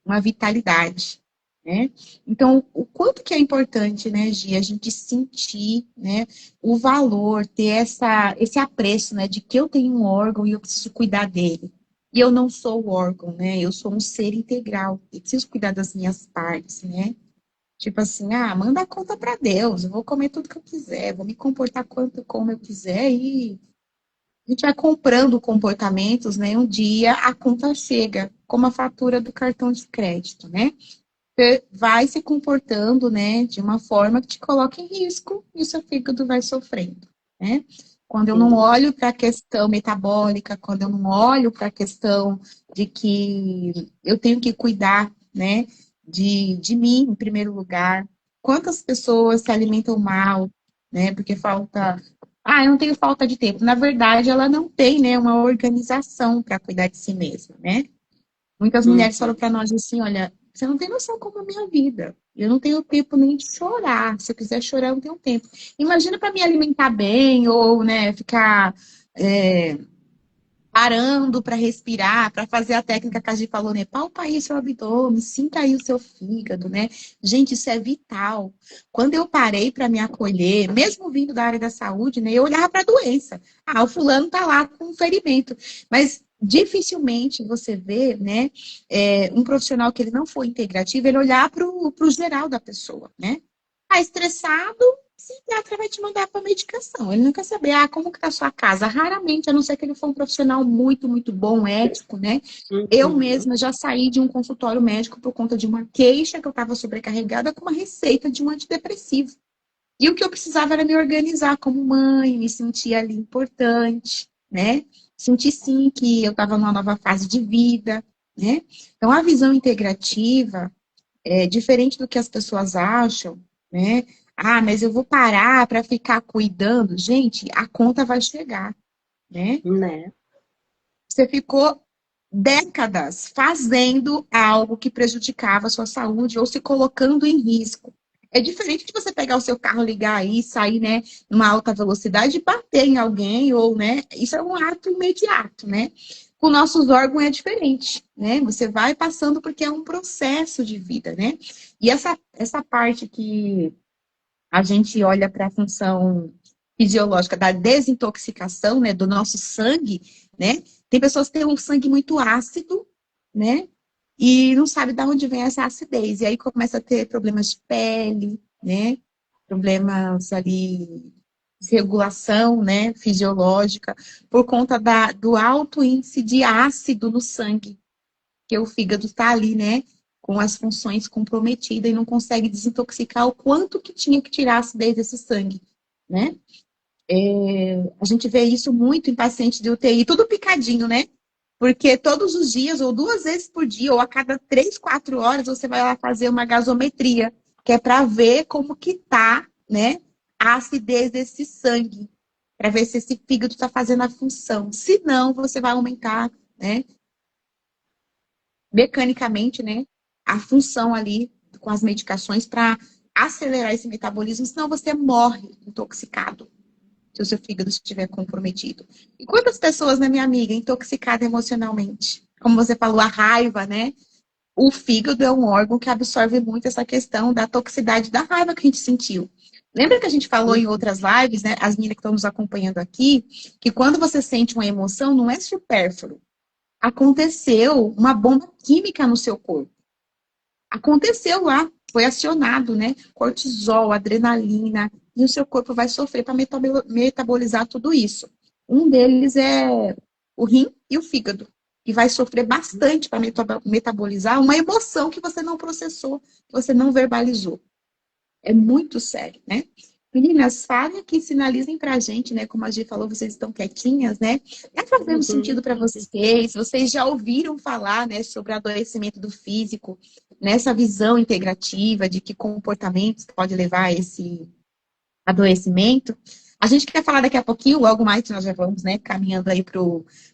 uma vitalidade, né? Então, o quanto que é importante, né, Gi, a gente sentir, né, o valor, ter esse apreço, né, de que eu tenho um órgão e eu preciso cuidar dele. E eu não sou o órgão, né? Eu sou um ser integral. Eu preciso cuidar das minhas partes, né? Tipo assim, manda a conta para Deus, eu vou comer tudo que eu quiser, vou me comportar quanto como eu quiser e a gente vai comprando comportamentos, né? Um dia a conta chega, como a fatura do cartão de crédito, né? Você vai se comportando, né, de uma forma que te coloca em risco e o seu fígado vai sofrendo, né? Quando eu não Sim. olho para a questão metabólica, quando eu não olho para a questão de que eu tenho que cuidar, né, de mim em primeiro lugar. Quantas pessoas se alimentam mal, né, porque falta. Eu não tenho falta de tempo. Na verdade, ela não tem, né, uma organização para cuidar de si mesma, né? Muitas mulheres falam Uhum. para nós assim, olha, você não tem noção como é a minha vida. Eu não tenho tempo nem de chorar. Se eu quiser chorar, eu não tenho tempo. Imagina para me alimentar bem ou, né, ficar parando para respirar, para fazer a técnica que a gente falou, né? Palpa aí seu abdômen, sinta aí o seu fígado, né? Gente, isso é vital. Quando eu parei para me acolher, mesmo vindo da área da saúde, né? Eu olhava para a doença. O fulano tá lá com um ferimento. Mas dificilmente você vê, né? Um profissional que ele não for integrativo, ele olhar para o geral da pessoa, né? Tá estressado, o psiquiatra vai te mandar para medicação. Ele não quer saber, como que tá a sua casa. Raramente, a não ser que ele for um profissional muito, muito bom, ético, né? Eu Uhum. mesma já saí de um consultório médico por conta de uma queixa que eu estava sobrecarregada com uma receita de um antidepressivo. E o que eu precisava era me organizar como mãe, me sentir ali importante, né? Sentir sim que eu estava numa nova fase de vida, né? Então, a visão integrativa é diferente do que as pessoas acham, né? Mas eu vou parar para ficar cuidando. Gente, a conta vai chegar, né? Né? Você ficou décadas fazendo algo que prejudicava a sua saúde ou se colocando em risco. É diferente de você pegar o seu carro, ligar aí, sair, né, numa alta velocidade e bater em alguém, ou, né, isso é um ato imediato, né? Com nossos órgãos é diferente, né? Você vai passando porque é um processo de vida, né? E essa parte que a gente olha para a função fisiológica da desintoxicação, né, do nosso sangue, né? Tem pessoas que têm um sangue muito ácido, né? E não sabe de onde vem essa acidez. E aí começa a ter problemas de pele, né? Problemas ali de regulação, né, fisiológica, por conta do alto índice de ácido no sangue, que o fígado está ali, né, com as funções comprometidas e não consegue desintoxicar o quanto que tinha que tirar a acidez desse sangue, né? A gente vê isso muito em pacientes de UTI, tudo picadinho, né? Porque todos os dias, ou 2 vezes por dia, ou a cada 3, 4 horas, você vai lá fazer uma gasometria, que é para ver como que tá, né, a acidez desse sangue, para ver se esse fígado está fazendo a função. Se não, você vai aumentar, né, mecanicamente, né, a função ali com as medicações para acelerar esse metabolismo, senão você morre intoxicado se o seu fígado estiver comprometido. E quantas pessoas, né, minha amiga, intoxicada emocionalmente? Como você falou, a raiva, né? O fígado é um órgão que absorve muito essa questão da toxicidade da raiva que a gente sentiu. Lembra que a gente falou em outras lives, né? As meninas que estão nos acompanhando aqui, que quando você sente uma emoção, não é supérfluo. Aconteceu uma bomba química no seu corpo. Aconteceu lá, foi acionado, né? Cortisol, adrenalina, e o seu corpo vai sofrer para metabolizar tudo isso. Um deles é o rim e o fígado, que vai sofrer bastante para metabolizar uma emoção que você não processou, que você não verbalizou. É muito sério, né? Meninas, falem aqui, sinalizem pra gente, né? Como a Gi falou, vocês estão quietinhas, né? Tá fazendo sentido para vocês? Vocês já ouviram falar, né, sobre adoecimento do físico, nessa visão integrativa de que comportamentos pode levar a esse adoecimento? A gente quer falar daqui a pouquinho, logo mais que nós já vamos, né, caminhando aí para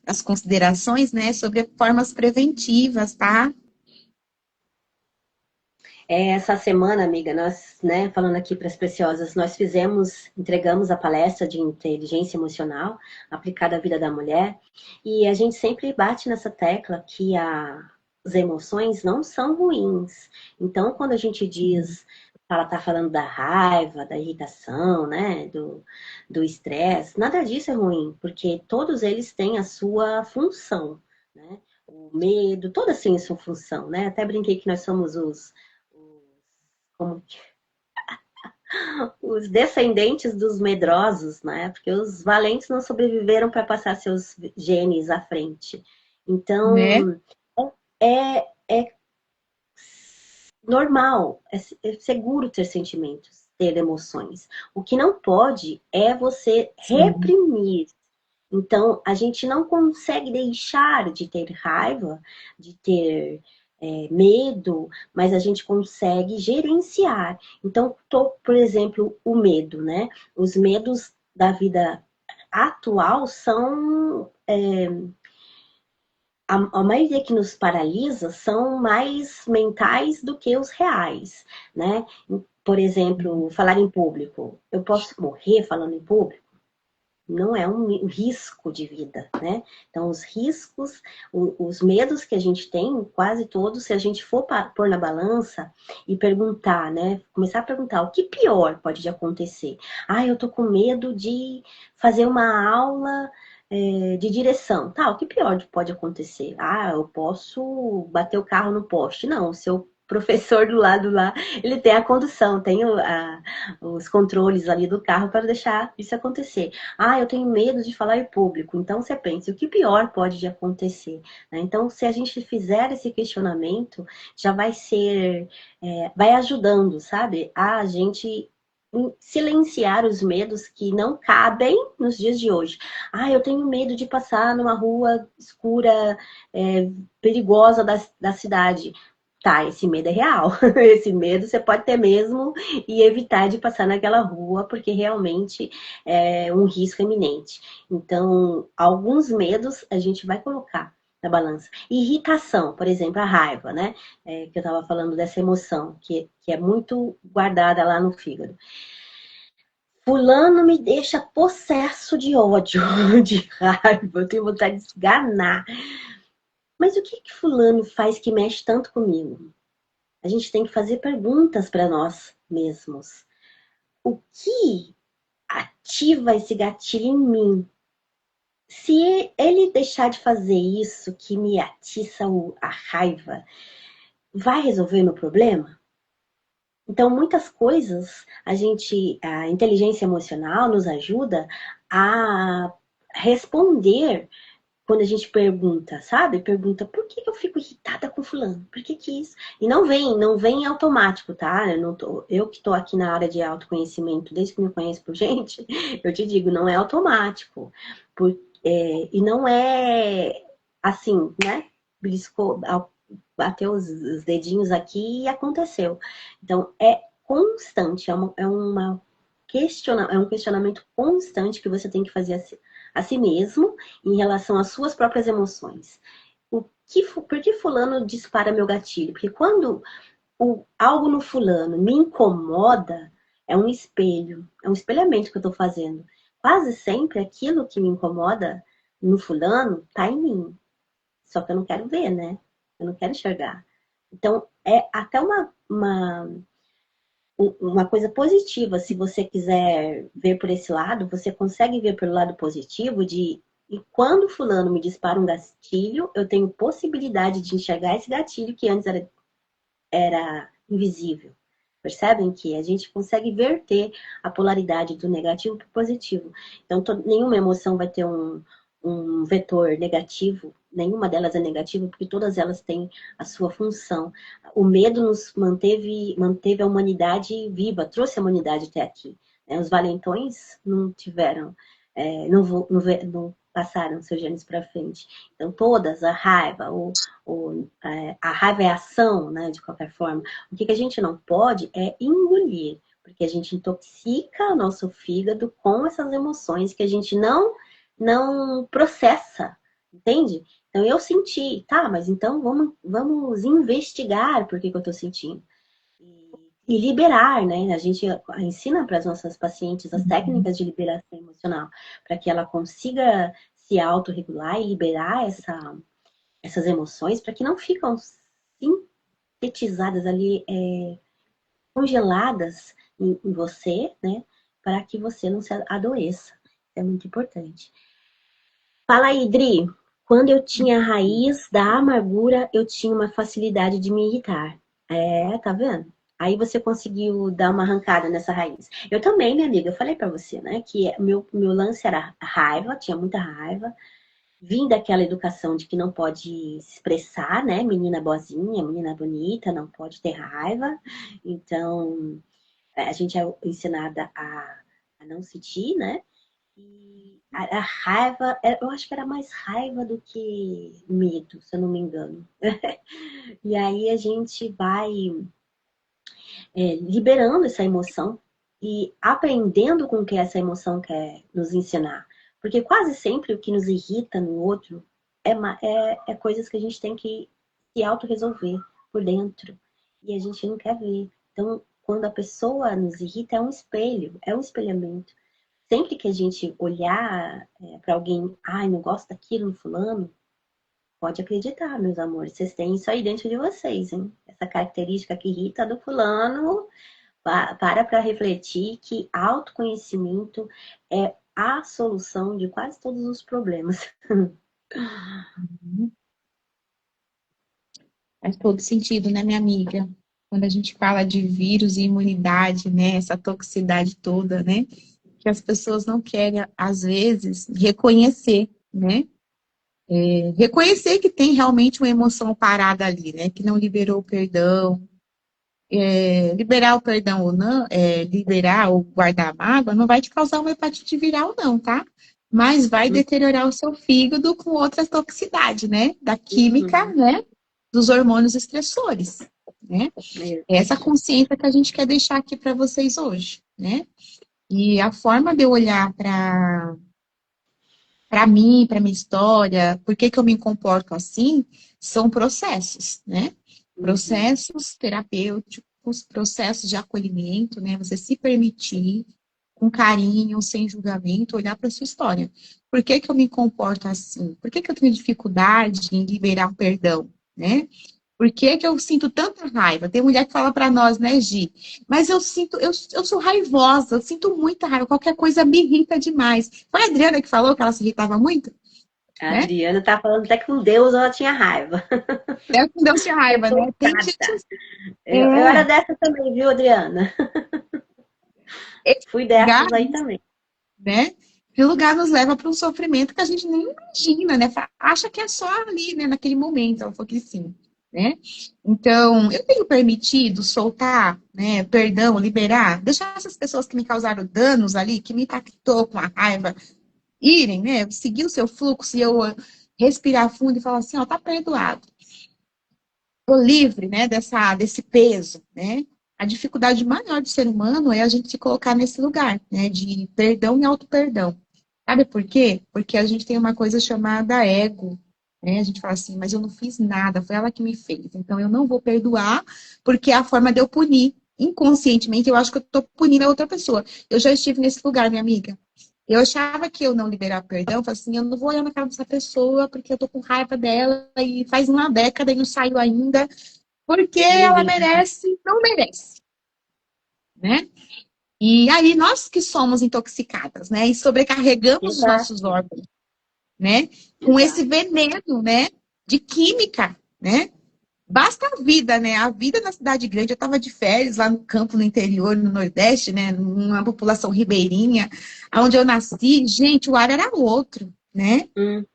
as considerações, né, sobre formas preventivas, tá? Essa semana, amiga, nós, né, falando aqui para as preciosas, nós entregamos a palestra de inteligência emocional aplicada à vida da mulher, e a gente sempre bate nessa tecla que as emoções não são ruins. Então, quando a gente diz, ela tá falando da raiva, da irritação, né, do estresse, nada disso é ruim, porque todos eles têm a sua função, né? O medo, todas têm a sua função, né? Até brinquei que nós somos como os descendentes dos medrosos, né? Porque os valentes não sobreviveram para passar seus genes à frente. Né? Então, é normal, é seguro ter sentimentos, ter emoções. O que não pode é você Sim. reprimir. Então, a gente não consegue deixar de ter raiva, de ter medo, mas a gente consegue gerenciar. Então, por exemplo, o medo, né? Os medos da vida atual são a maioria que nos paralisa são mais mentais do que os reais, né? Por exemplo, falar em público. Eu posso morrer falando em público? Não é um risco de vida, né? Então, os riscos, os medos que a gente tem, quase todos, se a gente for pôr na balança e perguntar, né? Começar a perguntar o que pior pode acontecer. Ah, eu tô com medo de fazer uma aula de direção. Tá, o que pior pode acontecer? Ah, eu posso bater o carro no poste. Não, se eu professor do lado lá, ele tem a condução, tem os controles ali do carro para deixar isso acontecer. Ah, eu tenho medo de falar em público. Então você pensa, o que pior pode acontecer? Né? Então, se a gente fizer esse questionamento, já vai ser, vai ajudando, sabe? A gente silenciar os medos que não cabem nos dias de hoje. Ah, eu tenho medo de passar numa rua escura, perigosa da cidade. Tá, esse medo é real. Esse medo você pode ter mesmo e evitar de passar naquela rua, porque realmente é um risco iminente. Então, alguns medos a gente vai colocar na balança. Irritação, por exemplo, a raiva, né? Que eu estava falando dessa emoção, que é muito guardada lá no fígado. Fulano me deixa possesso de ódio, de raiva, eu tenho vontade de esganar. Mas o que fulano faz que mexe tanto comigo? A gente tem que fazer perguntas para nós mesmos. O que ativa esse gatilho em mim? Se ele deixar de fazer isso que me atiça a raiva, vai resolver meu problema? Então, muitas coisas a inteligência emocional nos ajuda a responder quando a gente pergunta, sabe? Pergunta, por que eu fico irritada com fulano? Por que isso? E não vem automático, tá? Eu que tô aqui na área de autoconhecimento, desde que me conheço por gente, eu te digo, não é automático. E não é assim, né? Beliscou, bateu os dedinhos aqui e aconteceu. Então, é constante, é um questionamento constante que você tem que fazer a si mesmo em relação às suas próprias emoções. Por que fulano dispara meu gatilho? Porque quando algo no fulano me incomoda, é um espelhamento que eu estou fazendo. Quase sempre aquilo que me incomoda no fulano está em mim. Só que eu não quero ver, né? Eu não quero enxergar. Então, é até uma coisa positiva, se você quiser ver por esse lado, você consegue ver pelo lado positivo e quando fulano me dispara um gatilho, eu tenho possibilidade de enxergar esse gatilho que antes era invisível. Percebem que a gente consegue verter a polaridade do negativo para o positivo. Então, nenhuma emoção vai ter um vetor negativo, nenhuma delas é negativa, porque todas elas têm a sua função. O medo nos manteve a humanidade viva, trouxe a humanidade até aqui. Os valentões não tiveram, não passaram seus genes para frente. Então, todas, a raiva, a raiva é ação, né, de qualquer forma. O que a gente não pode é engolir, porque a gente intoxica o nosso fígado com essas emoções que a gente não processa, entende? Então, eu senti, tá, mas então vamos investigar por que eu tô sentindo. E liberar, né? A gente ensina para as nossas pacientes as técnicas de liberação emocional, para que ela consiga se autorregular e liberar essas emoções, para que não ficam sintetizadas ali, congeladas em você, né? Para que você não se adoeça. É muito importante. Fala aí, Dri. Quando eu tinha a raiz da amargura, eu tinha uma facilidade de me irritar. Tá vendo? Aí você conseguiu dar uma arrancada nessa raiz. Eu também, minha amiga, eu falei pra você, né? Que meu lance era raiva, tinha muita raiva. Vim daquela educação de que não pode se expressar, né? Menina boazinha, menina bonita, não pode ter raiva. Então, a gente é ensinada a não sentir, né? E a raiva, eu acho que era mais raiva do que medo, se eu não me engano. E aí a gente vai liberando essa emoção e aprendendo com o que essa emoção quer nos ensinar. Porque quase sempre o que nos irrita no outro é coisas que a gente tem que se auto-resolver por dentro. E a gente não quer ver. Então, quando a pessoa nos irrita, é um espelho, é um espelhamento. Sempre que a gente olhar para alguém, ai, não gosto daquilo no fulano, pode acreditar, meus amores, vocês têm isso aí dentro de vocês, hein? Essa característica que irrita do fulano, para refletir que autoconhecimento é a solução de quase todos os problemas. Faz todo sentido, né, minha amiga? Quando a gente fala de vírus e imunidade, né, essa toxicidade toda, né, que as pessoas não querem, às vezes, reconhecer, né? Reconhecer que tem realmente uma emoção parada ali, né, que não liberou o perdão. Liberar o perdão ou não, liberar ou guardar a mágoa, não vai te causar uma hepatite viral, não, tá? Mas vai deteriorar o seu fígado com outra toxicidade, né? Da química, né? Dos hormônios estressores, né? Essa consciência que a gente quer deixar aqui para vocês hoje, né? E a forma de eu olhar para mim, para minha história, por que eu me comporto assim, são processos, né? Processos terapêuticos, processos de acolhimento, né? Você se permitir, com carinho, sem julgamento, olhar para sua história. Por que eu me comporto assim? Por que eu tenho dificuldade em liberar o perdão, né? Por que eu sinto tanta raiva? Tem mulher que fala para nós, né, Gi? Mas eu sou raivosa, eu sinto muita raiva, qualquer coisa me irrita demais. Foi a Adriana que falou que ela se irritava muito? A Né? Adriana tá falando até que com Deus ela tinha raiva. É que deu-se raiva, né? Tem gente. Eu era dessa também, viu, Adriana? Fui Lugar, dessas aí também. né? Que lugar nos leva para um sofrimento que a gente nem imagina, né? Acha que é só ali, né? Naquele momento, ela falou que sim, né? Então, eu tenho permitido soltar, né? Perdão, liberar, deixar essas pessoas que me causaram danos ali, que me impactou com a raiva, irem, né? Seguir o seu fluxo e eu respirar fundo e falar assim, ó, tá perdoado. Tô livre, né? Desse peso, né? A dificuldade maior do ser humano é a gente se colocar nesse lugar, né? De perdão e auto-perdão. Sabe por quê? Porque a gente tem uma coisa chamada ego, né? A gente fala assim, mas eu não fiz nada, foi ela que me fez. Então eu não vou perdoar, porque é a forma de eu punir. Inconscientemente, eu acho que eu tô punindo a outra pessoa. Eu já estive nesse lugar, minha amiga. Eu achava que eu não liberar perdão, eu falei assim, eu não vou olhar na cara dessa pessoa porque eu tô com raiva dela e faz uma década e não saiu ainda, porque ela merece, não merece, né? E aí nós que somos intoxicadas, né? E sobrecarregamos os nossos órgãos, né? Com esse veneno, né? De química, né? basta a vida, né? A vida na cidade grande. Eu estava de férias lá no campo, no interior, no Nordeste, né? Numa população ribeirinha, onde eu nasci. Gente, o ar era outro, né? Uhum.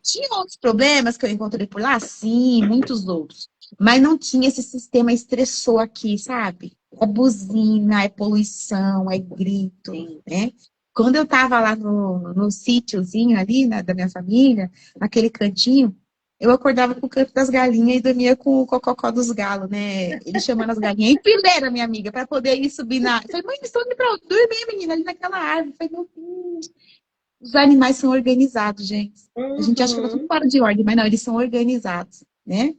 Tinha outros problemas que eu encontrei por lá? Sim, muitos outros. Mas não tinha esse sistema estressor aqui, sabe? É buzina, é poluição, é grito, Sim. né? Quando eu estava lá no sítiozinho ali, né, da minha família, naquele cantinho, eu acordava com o canto das galinhas e dormia com o cococó dos galos, né? Ele chamando as galinhas em fileira, minha amiga, para poder ir subir na. Eu falei, mãe, estou indo para dormir, menina, ali naquela árvore. Eu falei, meu Deus. Os animais são organizados, gente. A gente acha que tá tudo Uhum. fora de ordem, mas não, eles são organizados, né?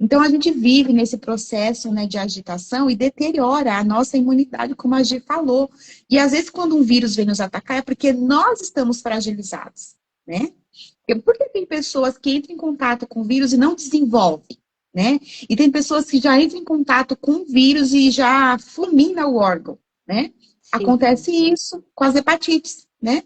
Então a gente vive nesse processo, né, de agitação e deteriora a nossa imunidade, como a Gi falou. E às vezes quando um vírus vem nos atacar é porque nós estamos fragilizados, né? Porque tem pessoas que entram em contato com o vírus e não desenvolvem, né? E tem pessoas que já entram em contato com o vírus e já fulmina o órgão, né? Sim. Acontece isso com as hepatites, né?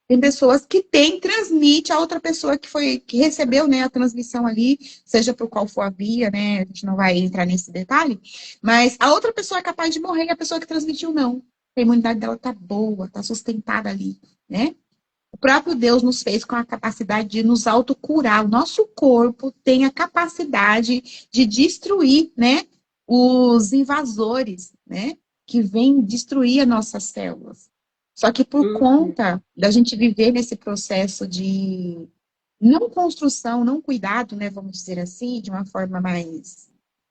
Tem pessoas que têm, transmite a outra pessoa que recebeu, né, a transmissão ali, seja por qual for a via, né? A gente não vai entrar nesse detalhe, mas a outra pessoa é capaz de morrer e a pessoa que transmitiu não. A imunidade dela tá boa, tá sustentada ali, né? O próprio Deus nos fez com a capacidade de nos autocurar. O nosso corpo tem a capacidade de destruir, né, os invasores, né, que vêm destruir as nossas células. Só que por Uhum. conta da gente viver nesse processo de não construção, não cuidado, né, vamos dizer assim, de uma forma mais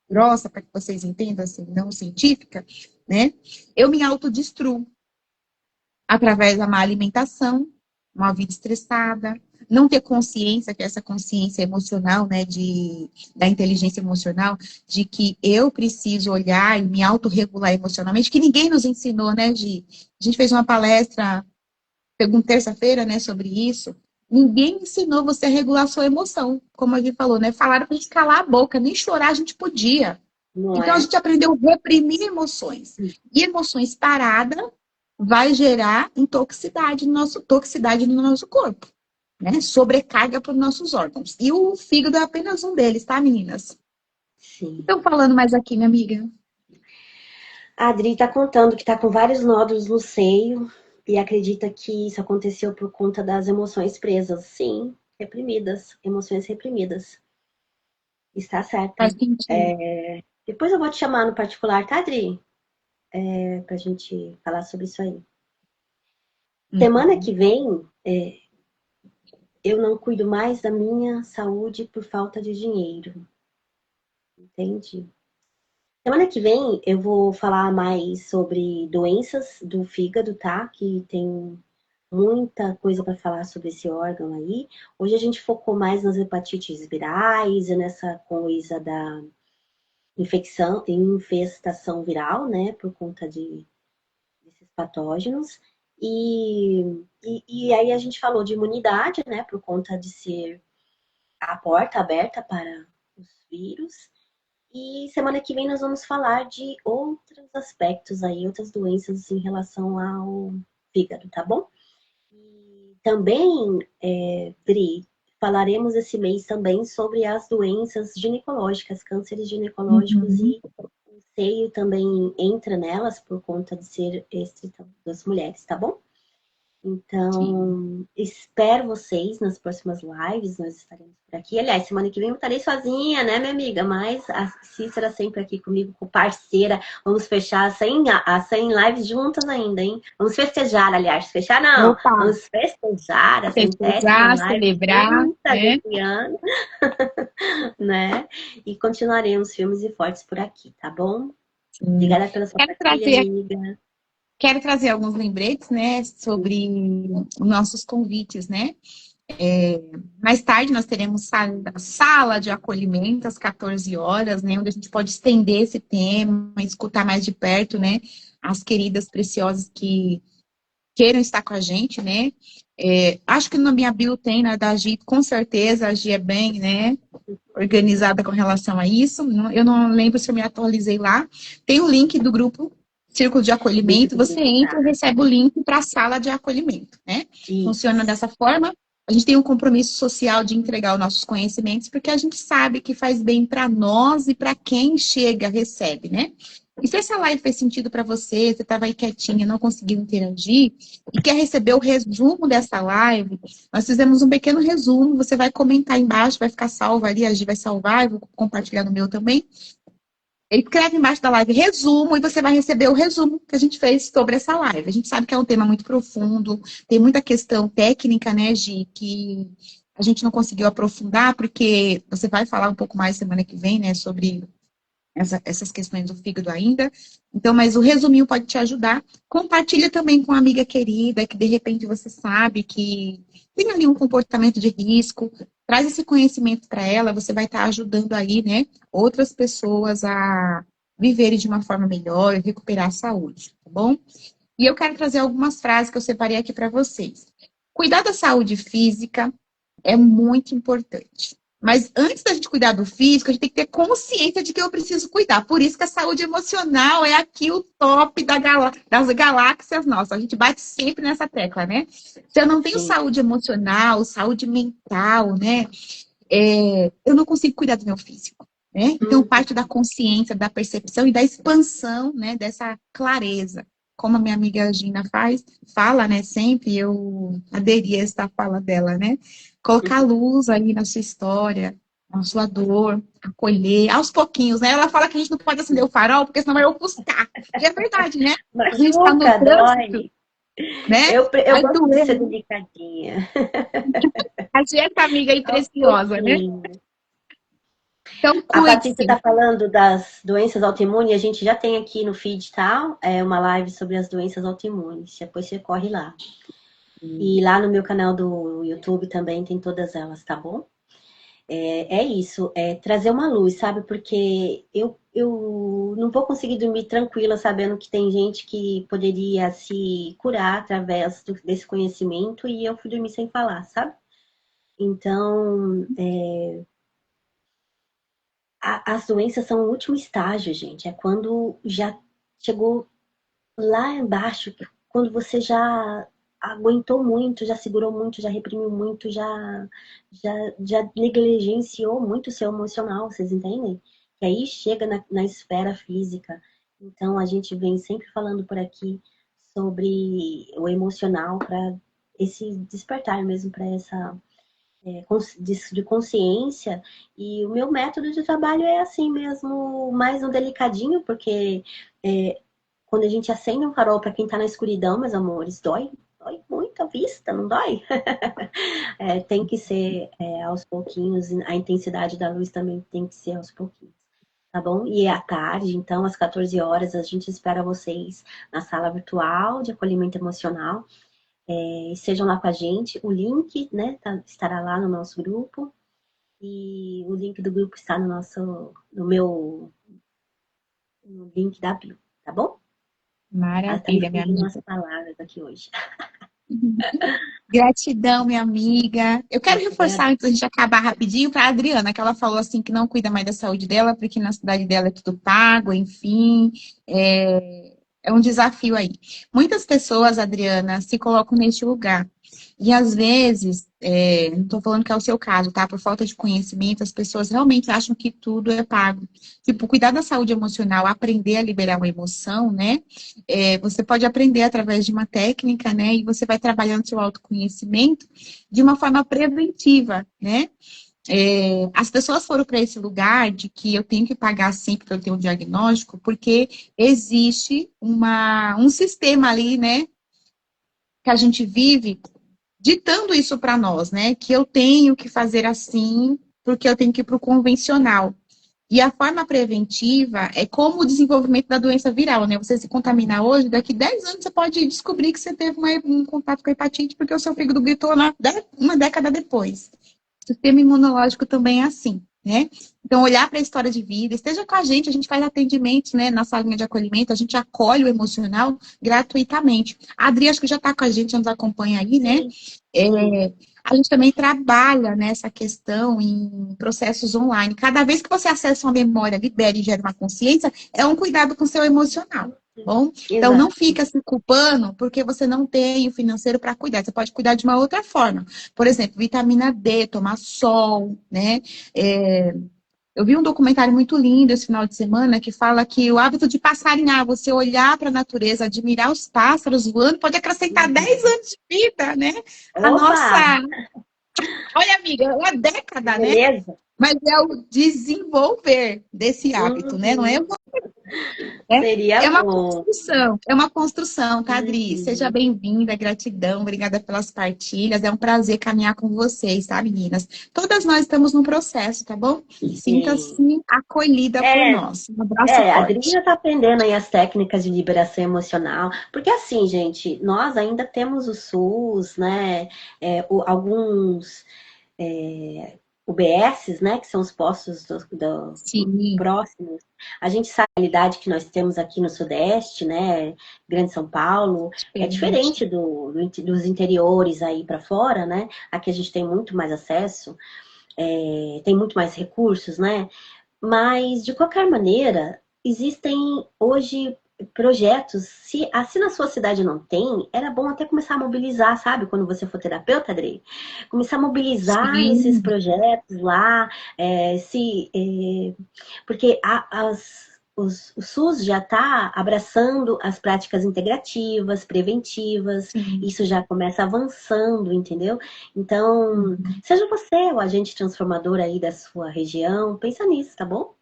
grossa, para que vocês entendam, assim, não científica, né, eu me autodestruo através da má alimentação, uma vida estressada, não ter consciência, que é essa consciência emocional, né, da inteligência emocional, de que eu preciso olhar e me autorregular emocionalmente, que ninguém nos ensinou, né, Gi? A gente fez uma palestra, segunda, terça-feira, né, sobre isso. Ninguém ensinou você a regular a sua emoção, como a gente falou, né? Falaram pra gente calar a boca, nem chorar a gente podia. Não Então a é? gente aprendeu a reprimir emoções. E emoções paradas vai gerar toxicidade no nosso corpo, né? Sobrecarga para os nossos órgãos. E o fígado é apenas um deles, tá, meninas? Sim. Então, falando mais aqui, minha amiga. A Adri tá contando que tá com vários nódulos no seio e acredita que isso aconteceu por conta das emoções presas. Sim, reprimidas, emoções reprimidas. Está Faz certa. sentido. Depois eu vou te chamar no particular, tá, Adri? Pra gente falar sobre isso aí. Semana Uhum. que vem, eu não cuido mais da minha saúde por falta de dinheiro. Entende? Semana que vem eu vou falar mais sobre doenças do fígado, tá? Que tem muita coisa para falar sobre esse órgão aí. Hoje a gente focou mais nas hepatites virais e nessa coisa da infestação viral, né? Por conta desses patógenos. E aí a gente falou de imunidade, né? Por conta de ser a porta aberta para os vírus. E semana que vem nós vamos falar de outros aspectos aí, outras doenças em relação ao fígado, tá bom? E também, Pri, falaremos esse mês também sobre as doenças ginecológicas, cânceres ginecológicos Uhum. e o seio também entra nelas por conta de ser restrita das mulheres, tá bom? Sim. Então, espero vocês nas próximas lives. Nós estaremos por aqui. Aliás, semana que vem eu estarei sozinha, né, minha amiga? Mas a Cícera sempre aqui comigo, com parceira. Vamos fechar as 100 lives juntas ainda, hein? Vamos festejar, aliás. Fechar não. Opa, Vamos festejar a centésima festejar, live celebrar, junta né? desse ano, né? E continuaremos firmes e fortes por aqui, tá bom? Sim. Obrigada pela sua Quero partilha, trazer amiga. Quero trazer alguns lembretes, né, sobre nossos convites, né? Mais tarde nós teremos sala de acolhimento às 14 horas, né, onde a gente pode estender esse tema, escutar mais de perto, né, as queridas preciosas que queiram estar com a gente, né? Acho que na minha bio tem, na da Gi, com certeza a Gi é bem, né, organizada com relação a isso. Eu não lembro se eu me atualizei lá. Tem o link do grupo Círculo de O link Acolhimento. do Você grupo entra e tá. recebe o link para a sala de acolhimento, né? Funciona Isso. dessa forma. A gente tem um compromisso social de entregar os nossos conhecimentos, porque a gente sabe que faz bem para nós e para quem chega, recebe, né? E se essa live fez sentido para você, você estava aí quietinha, não conseguiu interagir, e quer receber o resumo dessa live, nós fizemos um pequeno resumo, você vai comentar embaixo, vai ficar salvo ali, a gente vai salvar, eu vou compartilhar no meu também. Ele escreve embaixo da live resumo e você vai receber o resumo que a gente fez sobre essa live. A gente sabe que é um tema muito profundo, tem muita questão técnica, né, Gi, que a gente não conseguiu aprofundar, porque você vai falar um pouco mais semana que vem, né, sobre essas questões do fígado ainda. Então, mas o resuminho pode te ajudar. Compartilha também com uma amiga querida, que de repente você sabe que tem ali um comportamento de risco. Traz esse conhecimento para ela, você vai estar ajudando aí, né, outras pessoas a viverem de uma forma melhor, recuperar a saúde, tá bom? E eu quero trazer algumas frases que eu separei aqui para vocês. Cuidar da saúde física é muito importante. Mas antes da gente cuidar do físico, a gente tem que ter consciência de que eu preciso cuidar. Por isso que a saúde emocional é aqui o top das galáxias nossas. A gente bate sempre nessa tecla, né? Se eu não tenho Sim. saúde emocional, saúde mental, né? Eu não consigo cuidar do meu físico. Né? Então, parte da consciência, da percepção e da expansão, né, dessa clareza. Como a minha amiga Gina fala, né, sempre, eu aderi a essa fala dela, né? Colocar luz ali na sua história, na sua dor, acolher, aos pouquinhos, né? Ela fala que a gente não pode acender o farol, porque senão vai ofuscar. E é verdade, né? A gente está no Machuca, trânsito, dói. né? Eu Vai gosto de ser doer. delicadinha. A gente é essa amiga aí Aos preciosa, né? pouquinhos. Então, A Patrícia cuide-se. está falando das doenças autoimunes. A gente já tem aqui no feed, tá? Uma live sobre as doenças autoimunes. Depois você corre lá. E lá no meu canal do YouTube também tem todas elas, tá bom? É isso, trazer uma luz, sabe? Porque eu não vou conseguir dormir tranquila sabendo que tem gente que poderia se curar através desse conhecimento e eu fui dormir sem falar, sabe? Então, as doenças são o último estágio, gente. É quando já chegou lá embaixo, quando você já aguentou muito, já segurou muito, já reprimiu muito, já negligenciou muito o seu emocional, vocês entendem? Que aí chega na esfera física. Então, a gente vem sempre falando por aqui sobre o emocional para esse despertar mesmo, para essa de consciência. E o meu método de trabalho é assim mesmo, mais um delicadinho, porque quando a gente acende um farol para quem está na escuridão, meus amores, dói muito a vista, não dói? Tem que ser aos pouquinhos, a intensidade da luz também tem que ser aos pouquinhos. Tá bom? E à tarde, então, às 14 horas, a gente espera vocês na sala virtual de acolhimento emocional. Estejam lá com a gente. O link, né, estará lá no nosso grupo. E o link do grupo está no meu no link da bio, tá bom? Tá me Maravilha, minha fugindo umas amiga. palavras aqui hoje. Gratidão, minha amiga. Eu quero reforçar, antes da gente acabar rapidinho, para a Adriana, que ela falou assim que não cuida mais da saúde dela, porque na cidade dela é tudo pago, enfim. É um desafio aí. Muitas pessoas, Adriana, se colocam neste lugar. E às vezes, não estou falando que é o seu caso, tá? Por falta de conhecimento, as pessoas realmente acham que tudo é pago. Tipo, cuidar da saúde emocional, aprender a liberar uma emoção, né? Você pode aprender através de uma técnica, né? E você vai trabalhando seu autoconhecimento de uma forma preventiva, né? As pessoas foram para esse lugar de que eu tenho que pagar sempre para eu ter um diagnóstico, porque existe um sistema ali, né, que a gente vive ditando isso para nós, né, que eu tenho que fazer assim, porque eu tenho que ir para o convencional. E a forma preventiva é como o desenvolvimento da doença viral, né? Você se contaminar hoje, daqui 10 anos você pode descobrir que você teve um contato com a hepatite porque o seu fígado gritou uma década depois. O sistema imunológico também é assim, né? Então, olhar para a história de vida, esteja com a gente faz atendimentos, né, na salinha de acolhimento, a gente acolhe o emocional gratuitamente. A Adri, acho que já está com a gente, nos acompanha aí, né? A gente também trabalha nessa questão em processos online. Cada vez que você acessa uma memória, libera e gera uma consciência, é um cuidado com o seu emocional. Bom, então não Exato. fica se culpando porque você não tem o financeiro para cuidar. Você pode cuidar de uma outra forma. Por exemplo, vitamina D, tomar sol, né? É, eu vi um documentário muito lindo esse final de semana que fala que o hábito de passarinhar, você olhar para a natureza, admirar os pássaros voando, pode acrescentar 10 Uhum. anos de vida, né? A Oba! nossa, olha, amiga, é uma Que década, né? beleza! Mas é o desenvolver desse hábito, né? Não é Uhum. é, Seria bom. é uma construção, tá, Adri? Seja Uhum. bem-vinda, gratidão, obrigada pelas partilhas. É um prazer caminhar com vocês, tá, meninas? Todas nós estamos no processo, tá bom? Sinta-se Sim. acolhida por É, nós. Um abraço a Adri forte. já está aprendendo aí as técnicas de liberação emocional, porque assim, gente, nós ainda temos o SUS, né? Alguns UBSs, né? Que são os postos Sim, próximos. A gente sabe a realidade que nós temos aqui no Sudeste, né? Grande São Paulo, é diferente. diferente dos interiores aí para fora, né? Aqui a gente tem muito mais acesso, tem muito mais recursos, né? Mas, de qualquer maneira, existem hoje projetos. Se na sua cidade não tem, era bom até começar a mobilizar, sabe? Quando você for terapeuta, Adri, começar a mobilizar esses Sim, projetos lá, porque o SUS já está abraçando as práticas integrativas, preventivas, sim. isso já começa avançando, entendeu? Então, seja você o agente transformador aí da sua região, pensa nisso, tá bom?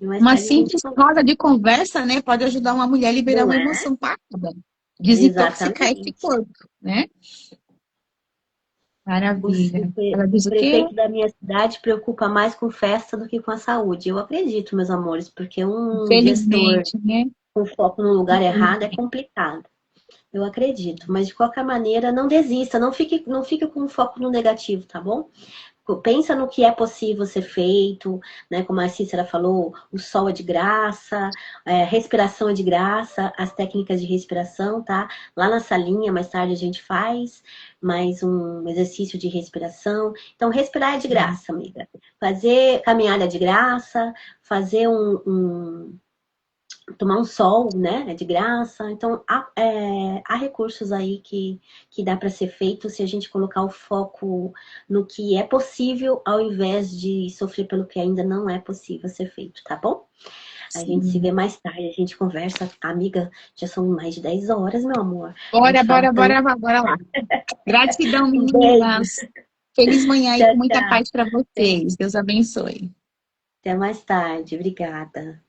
E mais Uma tarde a gente simples conversa, roda de conversa, né, pode ajudar uma mulher a liberar não uma é? emoção parada, desintoxicar esse Exatamente. corpo, né? O, Maravilha. Ela o diz o quê? prefeito da minha cidade preocupa mais com festa do que com a saúde. Eu acredito, meus amores, porque um gestor Infelizmente, né? com foco no lugar errado é complicado. Eu acredito, mas de qualquer maneira, não desista, não fique com foco no negativo, tá bom? Pensa no que é possível ser feito, né? Como a Cícera falou, o sol é de graça, respiração é de graça, as técnicas de respiração, tá? Lá na salinha, mais tarde a gente faz mais um exercício de respiração. Então, respirar é de graça, amiga. Fazer caminhada é de graça, fazer tomar um sol, né? É de graça. Então, há recursos aí que dá para ser feito se a gente colocar o foco no que é possível, ao invés de sofrer pelo que ainda não é possível ser feito, tá bom? A gente se Sim. vê mais tarde, a gente conversa. Amiga, já são mais de 10 horas, meu amor. A Bora, gente fala bora, tanto. bora, bora lá. Gratidão, Um beijo. meninas. Feliz manhã e Tchau, com muita tchau. paz para vocês. Deus abençoe. Até mais tarde. Obrigada.